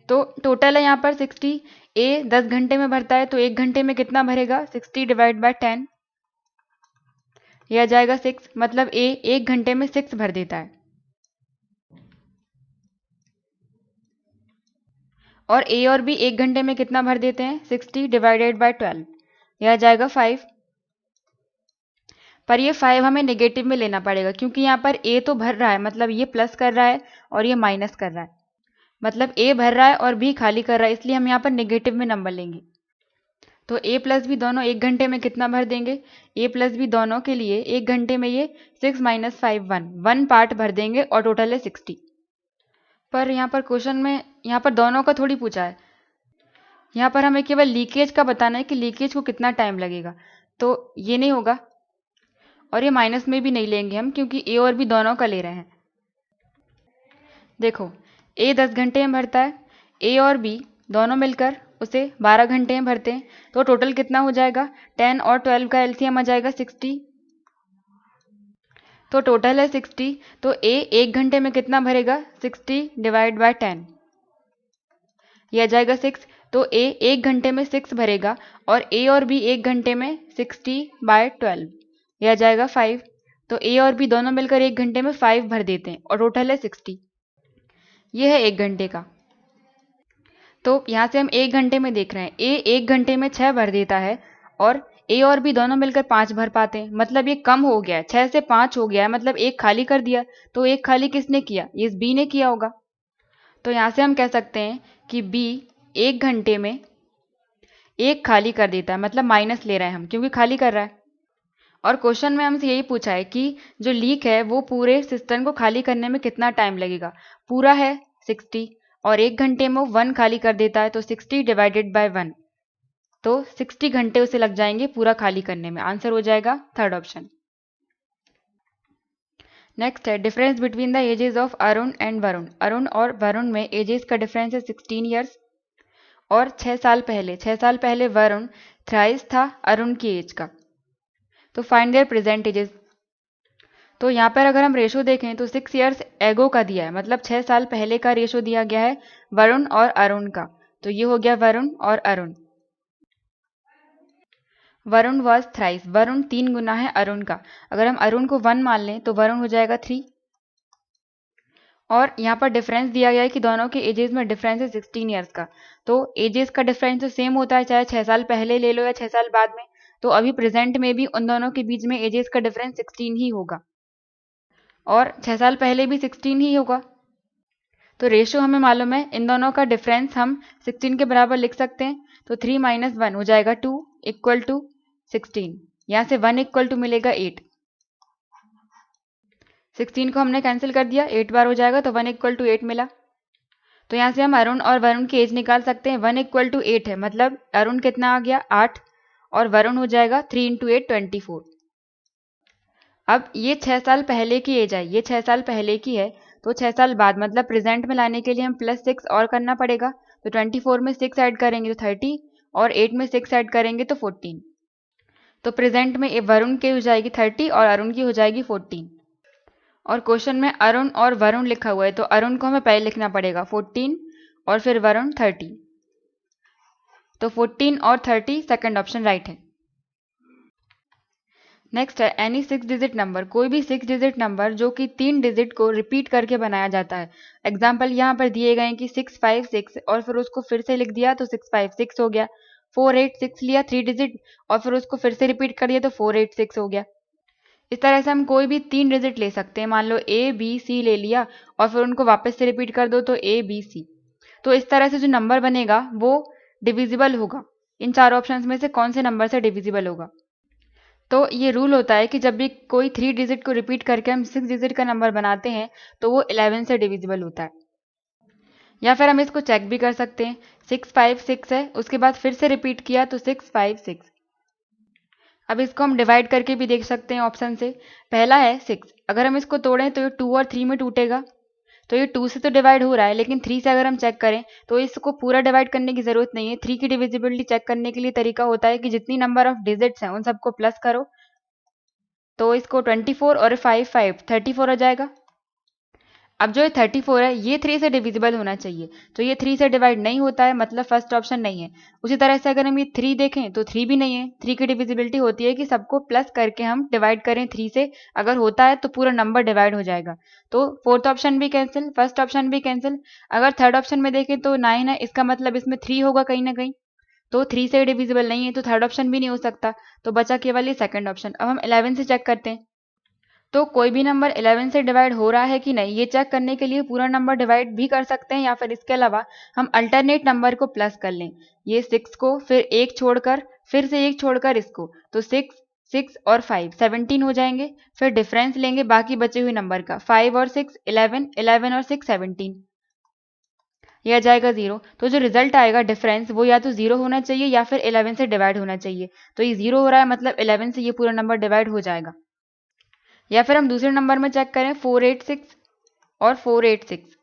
तो टोटल है यहाँ पर 60, ए 10 घंटे में भरता है तो 1 घंटे में कितना भरेगा, 60 डिवाइड बाय 10, यह आ जाएगा 6, मतलब ए 1 घंटे में 6 भर देता है। और ए और बी 1 घंटे में कितना भर देते हैं, 60 डिवाइडेड बाय 12, यह आ जाएगा 5। पर ये 5 हमें नेगेटिव में लेना पड़ेगा, क्योंकि यहाँ पर ए तो भर रहा है, मतलब ये प्लस कर रहा है और ये माइनस कर रहा है, मतलब ए भर रहा है और बी खाली कर रहा है, इसलिए हम यहाँ पर नेगेटिव में नंबर लेंगे। तो ए प्लस बी दोनों 1 घंटे में कितना भर देंगे, ए प्लस बी दोनों के लिए 1 घंटे में ये 6 माइनस 5 1 पार्ट भर देंगे और टोटल है 60। पर यहाँ पर क्वेश्चन में यहाँ पर दोनों का थोड़ी पूछा है, यहाँ पर हमें केवल लीकेज का बताना है कि लीकेज को कितना टाइम लगेगा, तो ये नहीं होगा। और ये माइनस में भी नहीं लेंगे हम, क्योंकि ए और बी दोनों का ले रहे हैं। देखो, ए 10 घंटे में भरता है, ए और बी दोनों मिलकर उसे 12 घंटे में भरते हैं, तो टोटल कितना हो जाएगा, 10 और 12 का एलसीएम आ जाएगा 60, तो टोटल है 60। तो ए 1 घंटे में कितना भरेगा, 60 डिवाइड बाय 10, यह आ जाएगा 6। तो ए 1 घंटे में 6 भरेगा और ए और बी 1 घंटे में 60 बाय 12, यह आ जाएगा 5। तो ए और बी दोनों मिलकर 1 घंटे में 5 भर देते हैं और टोटल है 60। यह है 1 घंटे का। तो यहाँ से हम 1 घंटे में देख रहे हैं, ए 1 घंटे में 6 भर देता है और ए और बी दोनों मिलकर 5 भर पाते हैं, मतलब ये कम हो गया है, 6 से 5 हो गया है, मतलब एक खाली कर दिया। तो एक खाली किसने किया, ये बी ने किया होगा। तो यहाँ से हम कह सकते हैं कि बी 1 घंटे में एक खाली कर देता है, मतलब माइनस ले रहे हैं हम, क्योंकि खाली कर रहा है। और क्वेश्चन में हमसे यही पूछा है कि जो लीक है वो पूरे सिस्टम को खाली करने में कितना टाइम लगेगा। पूरा है 60 और 1 घंटे में वो 1 खाली कर देता है, तो 60 डिवाइडेड बाय 1, तो 60 घंटे उसे लग जाएंगे पूरा खाली करने में। आंसर हो जाएगा थर्ड ऑप्शन। नेक्स्ट है difference between the ages of Arun and Varun. Arun और वरुण में एजेस का डिफरेंस है 16 ईयर्स। और 6 साल पहले वरुण थ्राइस था अरुण की एज का। तो फाइंड देयर प्रेजेंट एजेस। तो यहाँ पर अगर हम रेशो देखें तो 6 ईयर्स एगो का दिया है, मतलब 6 साल पहले का रेशो दिया गया है वरुण और अरुण का। तो ये हो गया वरुण और अरुण। वरुण वॉज थ्राइस, वरुण 3 गुना है अरुण का। अगर हम अरुण को 1 मान लें तो वरुण हो जाएगा 3। और यहाँ पर डिफरेंस दिया गया है कि दोनों के एजेस में डिफरेंस है 16 ईयर्स का। तो एजेस का डिफरेंस तो सेम होता है, चाहे 6 साल पहले ले लो या 6 साल बाद में। तो अभी प्रेजेंट में भी उन दोनों के बीच में एजेस का डिफरेंस 16 ही होगा, और 6 साल पहले भी 16 ही होगा। तो रेशो हमें मालूम है, इन दोनों का डिफरेंस हम 16 के बराबर लिख सकते हैं। तो 3 माइनस 1 हो जाएगा 2 इक्वल टू 16। यहाँ से 1 इक्वल टू मिलेगा 8। 16 को हमने कैंसिल कर दिया, 8 बार हो जाएगा, तो 1 इक्वल टू 8 मिला। तो यहाँ से हम अरुण और वरुण की एज निकाल सकते हैं। 1 इक्वल टू 8 है, मतलब अरुण कितना आ गया 8, और वरुण हो जाएगा 3 इंटू 8 24। अब ये 6 साल पहले की एज है, ये 6 साल पहले की है, तो 6 साल बाद मतलब प्रेजेंट में लाने के लिए हम प्लस 6 और करना पड़ेगा। तो 24 में 6 ऐड करेंगे तो 30, और 8 में 6 ऐड करेंगे तो 14। तो प्रेजेंट में वरुण की हो जाएगी 30 और अरुण की हो जाएगी 14। और क्वेश्चन में अरुण और वरुण लिखा हुआ है, तो अरुण को हमें पहले लिखना पड़ेगा 14 और फिर वरुण 30। तो 14 और 30 सेकंड ऑप्शन राइट है। नेक्स्ट है एनी 6 डिजिट नंबर। कोई भी 6 डिजिट नंबर जो कि 3 डिजिट को रिपीट करके बनाया जाता है। एग्जाम्पल यहाँ पर दिए गए हैं कि 656 और फिर उसको फिर से लिख दिया तो 656 हो गया। 486 लिया 3 डिजिट और फिर उसको फिर से रिपीट कर दिया तो 486 हो गया। इस तरह से हम कोई भी 3 डिजिट ले सकते हैं। मान लो ABC ले लिया और फिर उनको वापस से रिपीट कर दो तो ABC। तो इस तरह से जो नंबर बनेगा वो डिविजिबल होगा। इन चार ऑप्शंस में से कौन से नंबर से डिविजिबल होगा। तो ये रूल होता है कि जब भी कोई 3 डिजिट को रिपीट करके हम 6 डिजिट का नंबर बनाते हैं तो वो 11 से डिविजिबल होता है। या फिर हम इसको चेक भी कर सकते हैं। 656 है, उसके बाद फिर से रिपीट किया तो 656। अब इसको हम डिवाइड करके भी देख सकते हैं ऑप्शन से। पहला है 6, अगर हम इसको तोड़ें तो ये 2 और 3 में टूटेगा, तो ये 2 से तो डिवाइड हो रहा है, लेकिन 3 से अगर हम चेक करें तो इसको पूरा डिवाइड करने की जरूरत नहीं है। 3 की डिविजिबिलिटी चेक करने के लिए तरीका होता है कि जितनी नंबर ऑफ डिजिट्स हैं उन सबको प्लस करो तो इसको 24 और 5 5 34 हो जाएगा। अब जो ये 34 है ये 3 से डिविजिबल होना चाहिए, तो ये 3 से डिवाइड नहीं होता है, मतलब फर्स्ट ऑप्शन नहीं है। उसी तरह से अगर हम ये 3 देखें तो 3 भी नहीं है। 3 की डिविजिबिलिटी होती है कि सबको प्लस करके हम डिवाइड करें 3 से, अगर होता है तो पूरा नंबर डिवाइड हो जाएगा। तो फोर्थ ऑप्शन भी कैंसिल, फर्स्ट ऑप्शन भी कैंसिल। अगर थर्ड ऑप्शन में देखें तो 9 है, इसका मतलब इसमें 3 होगा कहीं ना कहीं, तो 3 से डिविजिबल नहीं है, तो थर्ड ऑप्शन भी नहीं हो सकता। तो बचा केवल ये सेकंड ऑप्शन। अब हम 11 से चेक करते हैं। तो कोई भी नंबर 11 से डिवाइड हो रहा है कि नहीं, ये चेक करने के लिए पूरा नंबर डिवाइड भी कर सकते हैं, या फिर इसके अलावा हम अल्टरनेट नंबर को प्लस कर लें। ये 6 को फिर एक छोड़कर, फिर से एक छोड़कर इसको, तो 6 6 और 5 17 हो जाएंगे। फिर डिफरेंस लेंगे बाकी बचे हुए नंबर का, 5 और 6 11, 11 और 6 17, ये आ जाएगा 0। तो जो रिजल्ट आएगा डिफरेंस वो या तो 0 होना चाहिए या फिर 11 से डिवाइड होना चाहिए। तो ये 0 हो रहा है, मतलब 11 से ये पूरा नंबर डिवाइड हो जाएगा। या फिर हम दूसरे नंबर में चेक करें, 486 और 486।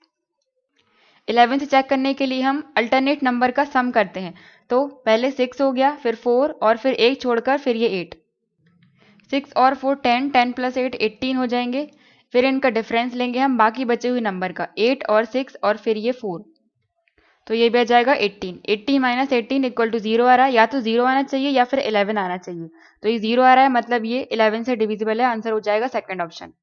11 से चेक करने के लिए हम अल्टरनेट नंबर का सम करते हैं। तो पहले 6 हो गया, फिर 4 और फिर 1 छोड़कर फिर ये 8। 6 और 4 10, 10 प्लस 8 18 हो जाएंगे। फिर इनका डिफरेंस लेंगे हम बाकी बचे हुए नंबर का, 8 और 6 और फिर ये 4, तो ये भी आ जाएगा 18। 80 माइनस 18 इक्वल टू 0 आ रहा है, या तो 0 आना चाहिए या फिर 11 आना चाहिए। तो ये 0 आ रहा है, मतलब ये 11 से डिविजिबल है, आंसर हो जाएगा सेकंड ऑप्शन।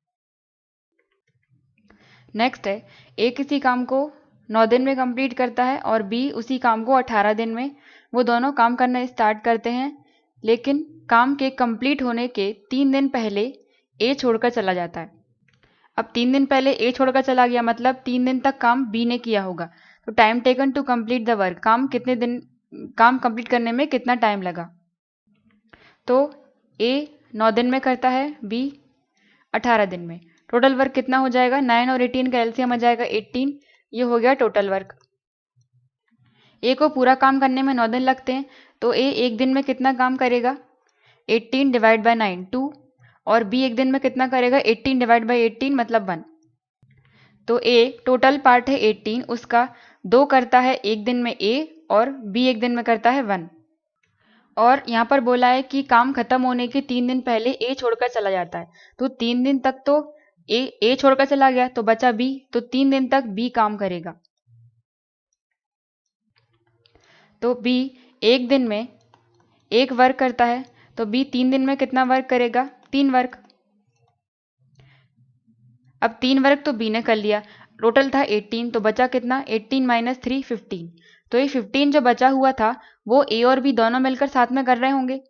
नेक्स्ट है, ए किसी काम को 9 दिन में कंप्लीट करता है और बी उसी काम को 18 दिन में। वो दोनों काम करना स्टार्ट करते हैं, लेकिन काम के कंप्लीट होने के 3 दिन पहले ए छोड़कर चला जाता है। अब 3 दिन पहले ए छोड़कर चला गया, मतलब 3 दिन तक काम बी ने किया होगा। तो time taken to complete the work, काम कंप्लीट करने में कितना टाइम लगा। तो ए 9 दिन में करता है, बी 18 दिन में। टोटल वर्क कितना हो जाएगा, 9 और 18 का एलसीएम आ जाएगा 18, ये हो गया टोटल वर्क। ए को पूरा काम करने में 9 दिन लगते हैं, तो ए एक दिन में कितना काम करेगा, 18 डिवाइड बाई 9 2, और बी एक दिन में कितना करेगा, 18 डिवाइड बाई 18 मतलब 1। तो ए टोटल पार्ट है 18, उसका 2 करता है एक दिन में ए, और बी एक दिन में करता है 1। और यहाँ पर बोला है कि काम खत्म होने के 3 दिन पहले ए छोड़कर चला जाता है, तो 3 दिन तक तो ए छोड़कर चला गया, तो बचा बी, तो 3 दिन तक बी काम करेगा। तो बी एक दिन में एक वर्क करता है, तो बी 3 दिन में कितना वर्क करेगा, 3 वर्क। अब 3 वर्क तो बी ने कर लिया, टोटल था 18, तो बचा कितना, 18 माइनस 3 15। तो ये 15 जो बचा हुआ था वो ए और बी दोनों मिलकर साथ में कर रहे होंगे।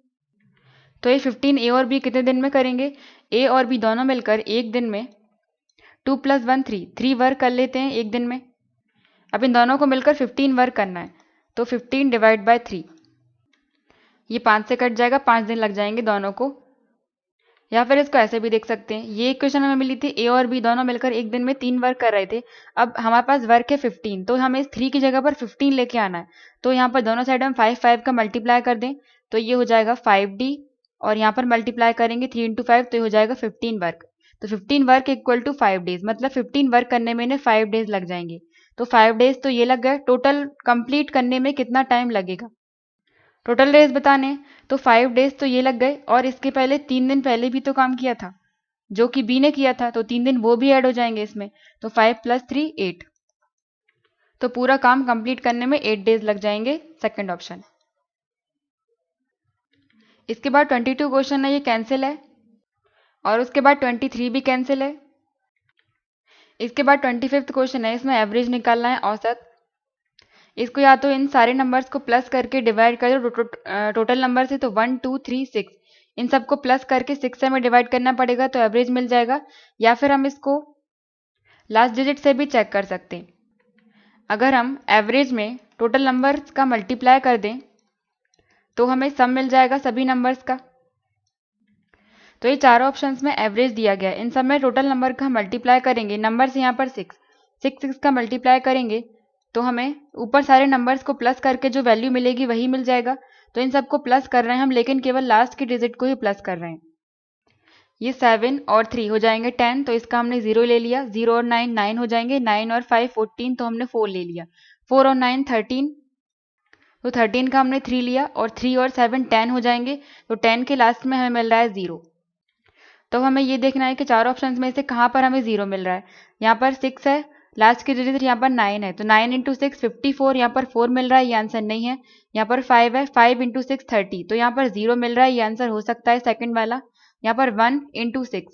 तो ये 15 ए और बी कितने दिन में करेंगे, ए और बी दोनों मिलकर एक दिन में 2 + 1 3 वर्क कर लेते हैं एक दिन में। अब इन दोनों को मिलकर 15 वर्क करना है, तो 15 डिवाइड बाय 3, ये 5 से कट जाएगा, 5 दिन लग जाएंगे दोनों को। या फिर इसको ऐसे भी देख सकते हैं, ये इक्वेशन हमें मिली थी, ए और बी दोनों मिलकर एक दिन में 3 वर्क कर रहे थे। अब हमारे पास वर्क है 15, तो हमें इस 3 की जगह पर 15 लेके आना है। तो यहाँ पर दोनों साइड हम 5 5 का मल्टीप्लाई कर दें, तो ये हो जाएगा 5d, और यहाँ पर मल्टीप्लाई करेंगे 3 × 5, तो ये हो जाएगा 15 वर्क। तो 15 वर्क इक्वल टू 5 डेज, मतलब 15 वर्क करने में इन्हें 5 डेज लग जाएंगे। तो 5 डेज तो ये लग गए, टोटल कंप्लीट करने में कितना टाइम लगेगा, टोटल डेज बताने, तो 5 डेज तो ये लग गए, और इसके पहले 3 दिन पहले भी तो काम किया था जो कि बी ने किया था, तो 3 दिन वो भी ऐड हो जाएंगे इसमें, तो 5 + 3 8, तो पूरा काम कंप्लीट करने में 8 डेज लग जाएंगे, सेकंड ऑप्शन। इसके बाद 22 क्वेश्चन है, ये कैंसिल है, और उसके बाद 23 भी कैंसिल है। इसके बाद 25th क्वेश्चन है, इसमें एवरेज निकालना है, औसत। इसको या तो इन सारे नंबर्स को प्लस करके डिवाइड कर दो टोटल नंबर से, तो 1 2 3 6, इन सबको प्लस करके 6 से हमें डिवाइड करना पड़ेगा, तो एवरेज मिल जाएगा। या फिर हम इसको लास्ट डिजिट से भी चेक कर सकते हैं। अगर हम एवरेज में टोटल नंबर्स का मल्टीप्लाई कर दें तो हमें सम मिल जाएगा सभी नंबर्स का। तो ये चारों ऑप्शंस में एवरेज दिया गया है, इन सब में टोटल नंबर का मल्टीप्लाई करेंगे, नंबर से यहाँ पर 6 6 का मल्टीप्लाई करेंगे, तो हमें ऊपर सारे नंबर्स को प्लस करके जो वैल्यू मिलेगी वही मिल जाएगा। तो इन सबको प्लस कर रहे हैं हम, लेकिन केवल लास्ट की डिजिट को ही प्लस कर रहे हैं। ये 7 और 3 हो जाएंगे 10, तो इसका हमने 0 ले लिया। 0 और 9 9 हो जाएंगे, 9 और 5 14, तो हमने 4 ले लिया। 4 और 9 13, तो 13 का हमने 3 लिया, और 3 और 7 10 हो जाएंगे, तो 10 के लास्ट में हमें मिल रहा है 0। तो हमें ये देखना है कि चार ऑप्शन में से कहाँ पर हमें 0 मिल रहा है। यहाँ पर 6 है, लास्ट की डिजिट यहाँ पर 9 है, तो 9 इंटू 6 54, यहाँ पर 4 मिल रहा है, ये आंसर नहीं है। यहाँ पर 5 है, 5 इंटू 6 30, तो यहाँ पर 0 मिल रहा है, ये आंसर हो सकता है सेकंड वाला। यहाँ पर 1 इंटू 6,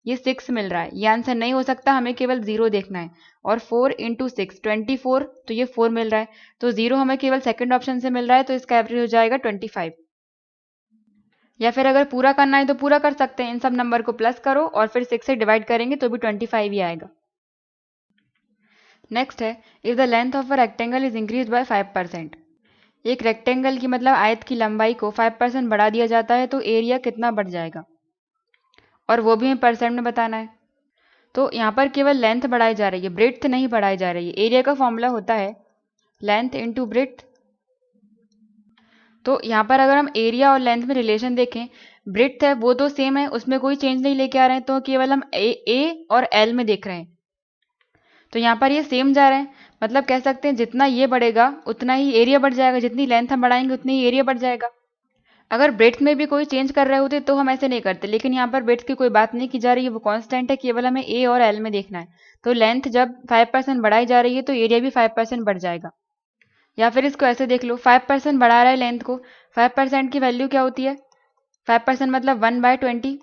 ये 6 मिल रहा है, ये आंसर नहीं हो सकता, हमें केवल 0 देखना है। और 4 इंटू 6 24, तो ये 4 मिल रहा है, तो 0 हमें केवल सेकंड ऑप्शन से मिल रहा है, तो इसका एवरेज हो जाएगा 25। या फिर अगर पूरा करना है तो पूरा कर सकते हैं, इन सब नंबर को प्लस करो और फिर 6 से डिवाइड करेंगे तो भी 25 ही आएगा। नेक्स्ट है, if the length of a rectangle is increase by 5%। एक रेक्टेंगल की मतलब आयत की लंबाई को 5% बढ़ा दिया जाता है तो एरिया कितना बढ़ जाएगा, और वो भी हमें परसेंट में बताना है। तो यहाँ पर केवल लेंथ बढ़ाई जा रही है, ब्रेड्थ नहीं बढ़ाई जा रही है। एरिया का फॉर्मूला होता है लेंथ इंटू ब्रेड्थ। तो यहाँ पर अगर हम एरिया और लेंथ में रिलेशन देखें, ब्रेड्थ है वो तो सेम है, उसमें कोई चेंज नहीं लेके आ रहे हैं, तो केवल हम ए और एल में देख रहे हैं। तो यहाँ पर ये सेम जा रहे हैं, मतलब कह सकते हैं जितना ये बढ़ेगा उतना ही एरिया बढ़ जाएगा, जितनी लेंथ हम बढ़ाएंगे उतनी ही एरिया बढ़ जाएगा। अगर ब्रेड्थ में भी कोई चेंज कर रहे होते तो हम ऐसे नहीं करते, लेकिन यहाँ पर ब्रेड्थ की कोई बात नहीं की जा रही है, वो कांस्टेंट है, केवल हमें ए और एल में देखना है। तो लेंथ जब 5% बढ़ाई जा रही है तो एरिया भी 5% बढ़ जाएगा। या फिर इसको ऐसे देख लो, 5% बढ़ा रहा है लेंथ को, 5% की वैल्यू क्या होती है, 5% मतलब 1/20।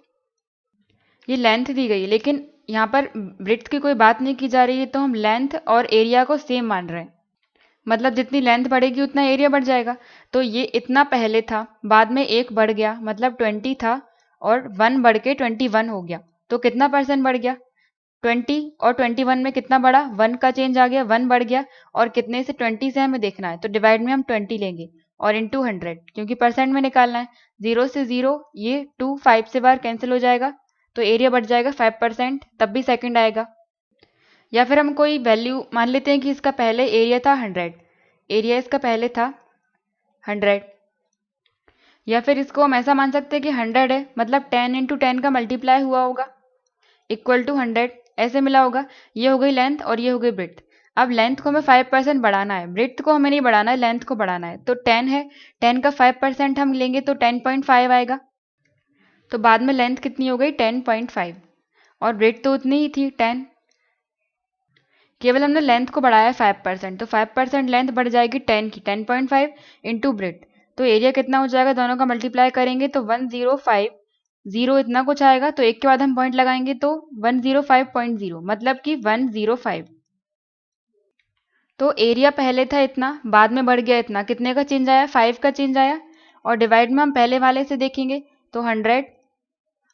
ये लेंथ दी गई है, लेकिन यहाँ पर ब्रेड्थ की कोई बात नहीं की जा रही है, तो हम लेंथ और एरिया को सेम मान रहे हैं। मतलब जितनी लेंथ बढ़ेगी उतना एरिया बढ़ जाएगा। तो ये इतना पहले था, बाद में 1 बढ़ गया, मतलब 20 था, और 1 बढ़ के 21 हो गया, तो कितना परसेंट बढ़ गया, 20 और 21 में कितना बढ़ा, 1 का चेंज आ गया, 1 बढ़ गया, और कितने से, 20 से हमें देखना है, तो डिवाइड में हम 20 लेंगे और इंटू 100, क्योंकि परसेंट में निकालना है। 0 से 0, ये 2 5 से बार कैंसिल हो जाएगा, तो एरिया बढ़ जाएगा 5%, तब भी सेकंड आएगा। या फिर हम कोई वैल्यू मान लेते हैं कि इसका पहले एरिया था 100, एरिया इसका पहले था 100। या फिर इसको हम ऐसा मान सकते हैं कि 100 है, मतलब 10 इंटू 10 का मल्टीप्लाई हुआ होगा, इक्वल टू 100, ऐसे मिला होगा। ये हो गई लेंथ और ये हो गई ब्रेड्थ। अब लेंथ को हमें 5% बढ़ाना है, ब्रेड्थ को हमें नहीं बढ़ाना है, लेंथ को बढ़ाना है। तो 10 है, 10 का 5% हम लेंगे तो 10.5 आएगा। तो बाद में लेंथ कितनी हो गई, 10.5, और ब्रेड्थ तो उतनी ही थी 10, केवल हमने लेंथ को बढ़ाया 5%, तो 5% लेंथ बढ़ जाएगी 10 की, 10.5 इंटू ब्रेड्थ। तो एरिया कितना हो जाएगा, दोनों का मल्टीप्लाई करेंगे तो 105, 0 इतना कुछ आएगा, तो एक के बाद हम पॉइंट लगाएंगे तो 105.0, मतलब कि 105। तो एरिया पहले था इतना, बाद में बढ़ गया इतना, कितने का चेंज आया, 5 का चेंज आया, और डिवाइड में हम पहले वाले से देखेंगे तो 100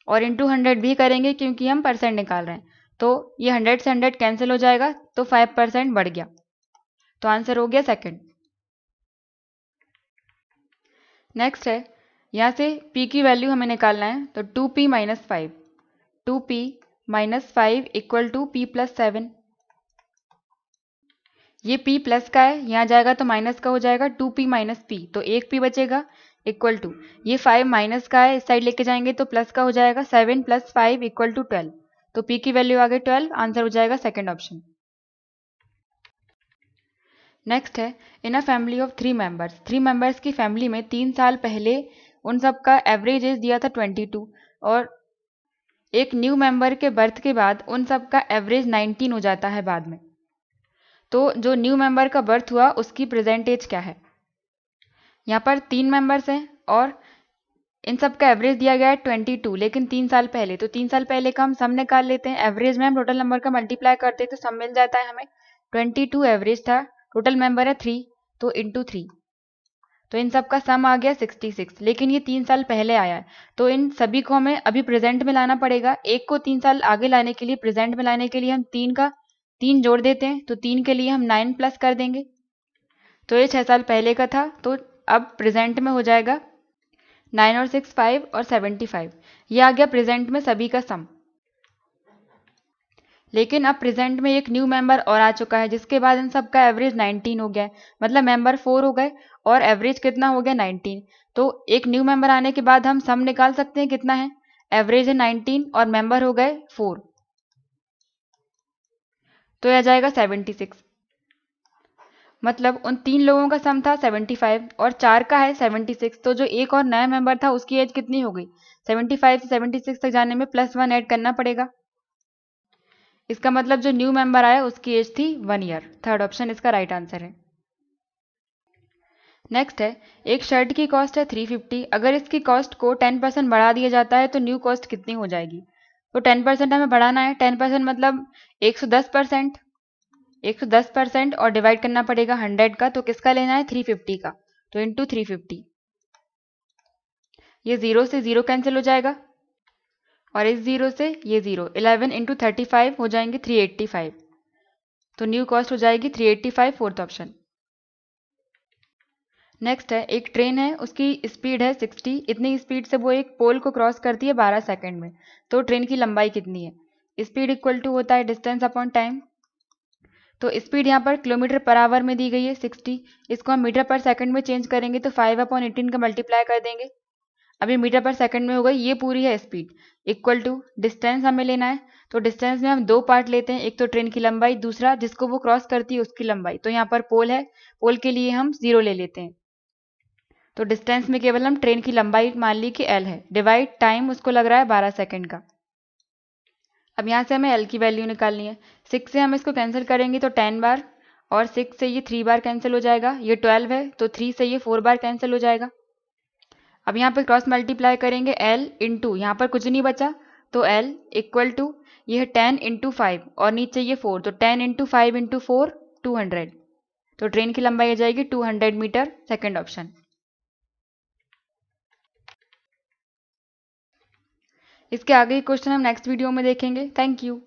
और इंटू 100 भी करेंगे क्योंकि हम परसेंट निकाल रहे हैं। तो ये 100 से 100 कैंसिल हो जाएगा, तो 5% बढ़ गया, तो आंसर हो गया सेकंड। नेक्स्ट है, यहाँ से p की वैल्यू हमें निकालना है, तो 2p minus 5, 2p minus 5 equal to p plus 7। ये p प्लस का है, यहाँ जाएगा तो माइनस का हो जाएगा, 2p माइनस p, तो एक p बचेगा, इक्वल टू, ये 5 माइनस का है, इस साइड लेके जाएंगे तो प्लस का हो जाएगा, 7 प्लस 5 इक्वल टू 12, तो p की वैल्यू आ गई 12, आंसर हो जाएगा सेकंड ऑप्शन। नेक्स्ट है, in a family of 3 members, 3 members की फैमिली में 3 साल पहले उन सब का एवरेज एज दिया था 22, और एक न्यू मेंबर के बर्थ के बाद उन सब का एवरेज 19 हो जाता है बाद में। तो जो न्यू मेंबर का बर्थ हुआ उसकी प्रेजेंट एज क्या है। यहाँ पर 3 मेंबर्स हैं और इन सब का एवरेज दिया गया है 22, लेकिन 3 साल पहले, तो 3 साल पहले का हम सम निकाल लेते हैं, एवरेज में हम टोटल नंबर का मल्टीप्लाई करते हैं तो सम मिल जाता है हमें। 22 एवरेज था, टोटल मेंबर है 3, तो इंटू 3, तो इन सब का सम आ गया 66, लेकिन ये 3 साल पहले आया है, तो इन सभी को हमें अभी प्रेजेंट में लाना पड़ेगा। एक को 3 साल आगे लाने के लिए, प्रेजेंट में लाने के लिए हम 3 जोड़ देते हैं, तो 3 के लिए हम 9 प्लस कर देंगे, तो ये 6 साल पहले का था, तो अब प्रेजेंट में हो जाएगा 9 और 6 5 और 75, ये आ गया प्रेजेंट में सभी का सम। लेकिन अब प्रेजेंट में एक न्यू मेंबर और आ चुका है, जिसके बाद इन सब का एवरेज 19 हो गया है, मतलब मेंबर 4 हो गए और एवरेज कितना हो गया 19। तो एक न्यू मेंबर आने के बाद हम सम निकाल सकते हैं, कितना है, एवरेज है 19 और मेंबर हो गए 4, तो यह आ जाएगा 76। मतलब उन 3 लोगों का सम था 75 और 4 का है 76, तो जो एक और नया मेंबर था उसकी एज कितनी हो गई? 75 से 76 तक जाने में +1 ऐड करना पड़ेगा। इसका मतलब जो न्यू मेंबर आया उसकी एज थी 1 ईयर। थर्ड ऑप्शन इसका राइट आंसर है। नेक्स्ट है, एक शर्ट की कॉस्ट है 350, अगर इसकी कॉस्ट को 10% बढ़ा दिया जाता है तो न्यू कॉस्ट कितनी हो जाएगी? तो 10% हमें बढ़ाना है, 10% मतलब 110%, 110% और डिवाइड करना पड़ेगा 100 का, तो किसका लेना है? 350 का, तो इंटू 350। ये 0 से 0 कैंसिल हो जाएगा और इस 0 से ये 0, 11 इंटू 35 हो जाएंगे 385, तो न्यू कॉस्ट हो जाएगी 385, फोर्थ ऑप्शन। नेक्स्ट है, एक ट्रेन है, उसकी स्पीड है 60, इतनी स्पीड से वो एक पोल को क्रॉस करती है 12 सेकंड में, तो ट्रेन की लंबाई कितनी है? स्पीड इक्वल टू होता है डिस्टेंस अपॉन टाइम। तो स्पीड यहाँ पर किलोमीटर पर आवर में दी गई है 60, इसको हम मीटर पर सेकंड में चेंज करेंगे तो 5/18 का मल्टीप्लाई कर देंगे। अभी मीटर पर सेकंड में हो गई, ये पूरी है स्पीड, इक्वल टू डिस्टेंस हमें लेना है। तो डिस्टेंस में हम 2 पार्ट लेते हैं, एक तो ट्रेन की लंबाई, दूसरा जिसको वो क्रॉस करती है उसकी लंबाई। तो यहाँ पर पोल है, पोल के लिए हम 0 ले लेते हैं। तो डिस्टेंस में केवल हम ट्रेन की लंबाई मान ली कि l है, डिवाइड टाइम उसको लग रहा है 12 सेकंड का। अब यहाँ से हमें l की वैल्यू निकालनी है। 6 से हम इसको कैंसिल करेंगे तो 10 बार, और 6 से ये 3 बार कैंसिल हो जाएगा। ये 12 है तो 3 से ये 4 बार कैंसिल हो जाएगा। अब यहाँ पे क्रॉस मल्टीप्लाई करेंगे l इंटू, यहाँ पर कुछ नहीं बचा, तो l इक्वल टू ये है 10 इंटू 5 और नीचे ये 4, तो 10 इंटू 5 इंटू 4 200। तो ट्रेन की लंबाई आ जाएगी 200 मीटर, सेकेंड ऑप्शन। इसके आगे क्वेश्चन हम नेक्स्ट वीडियो में देखेंगे। Thank you.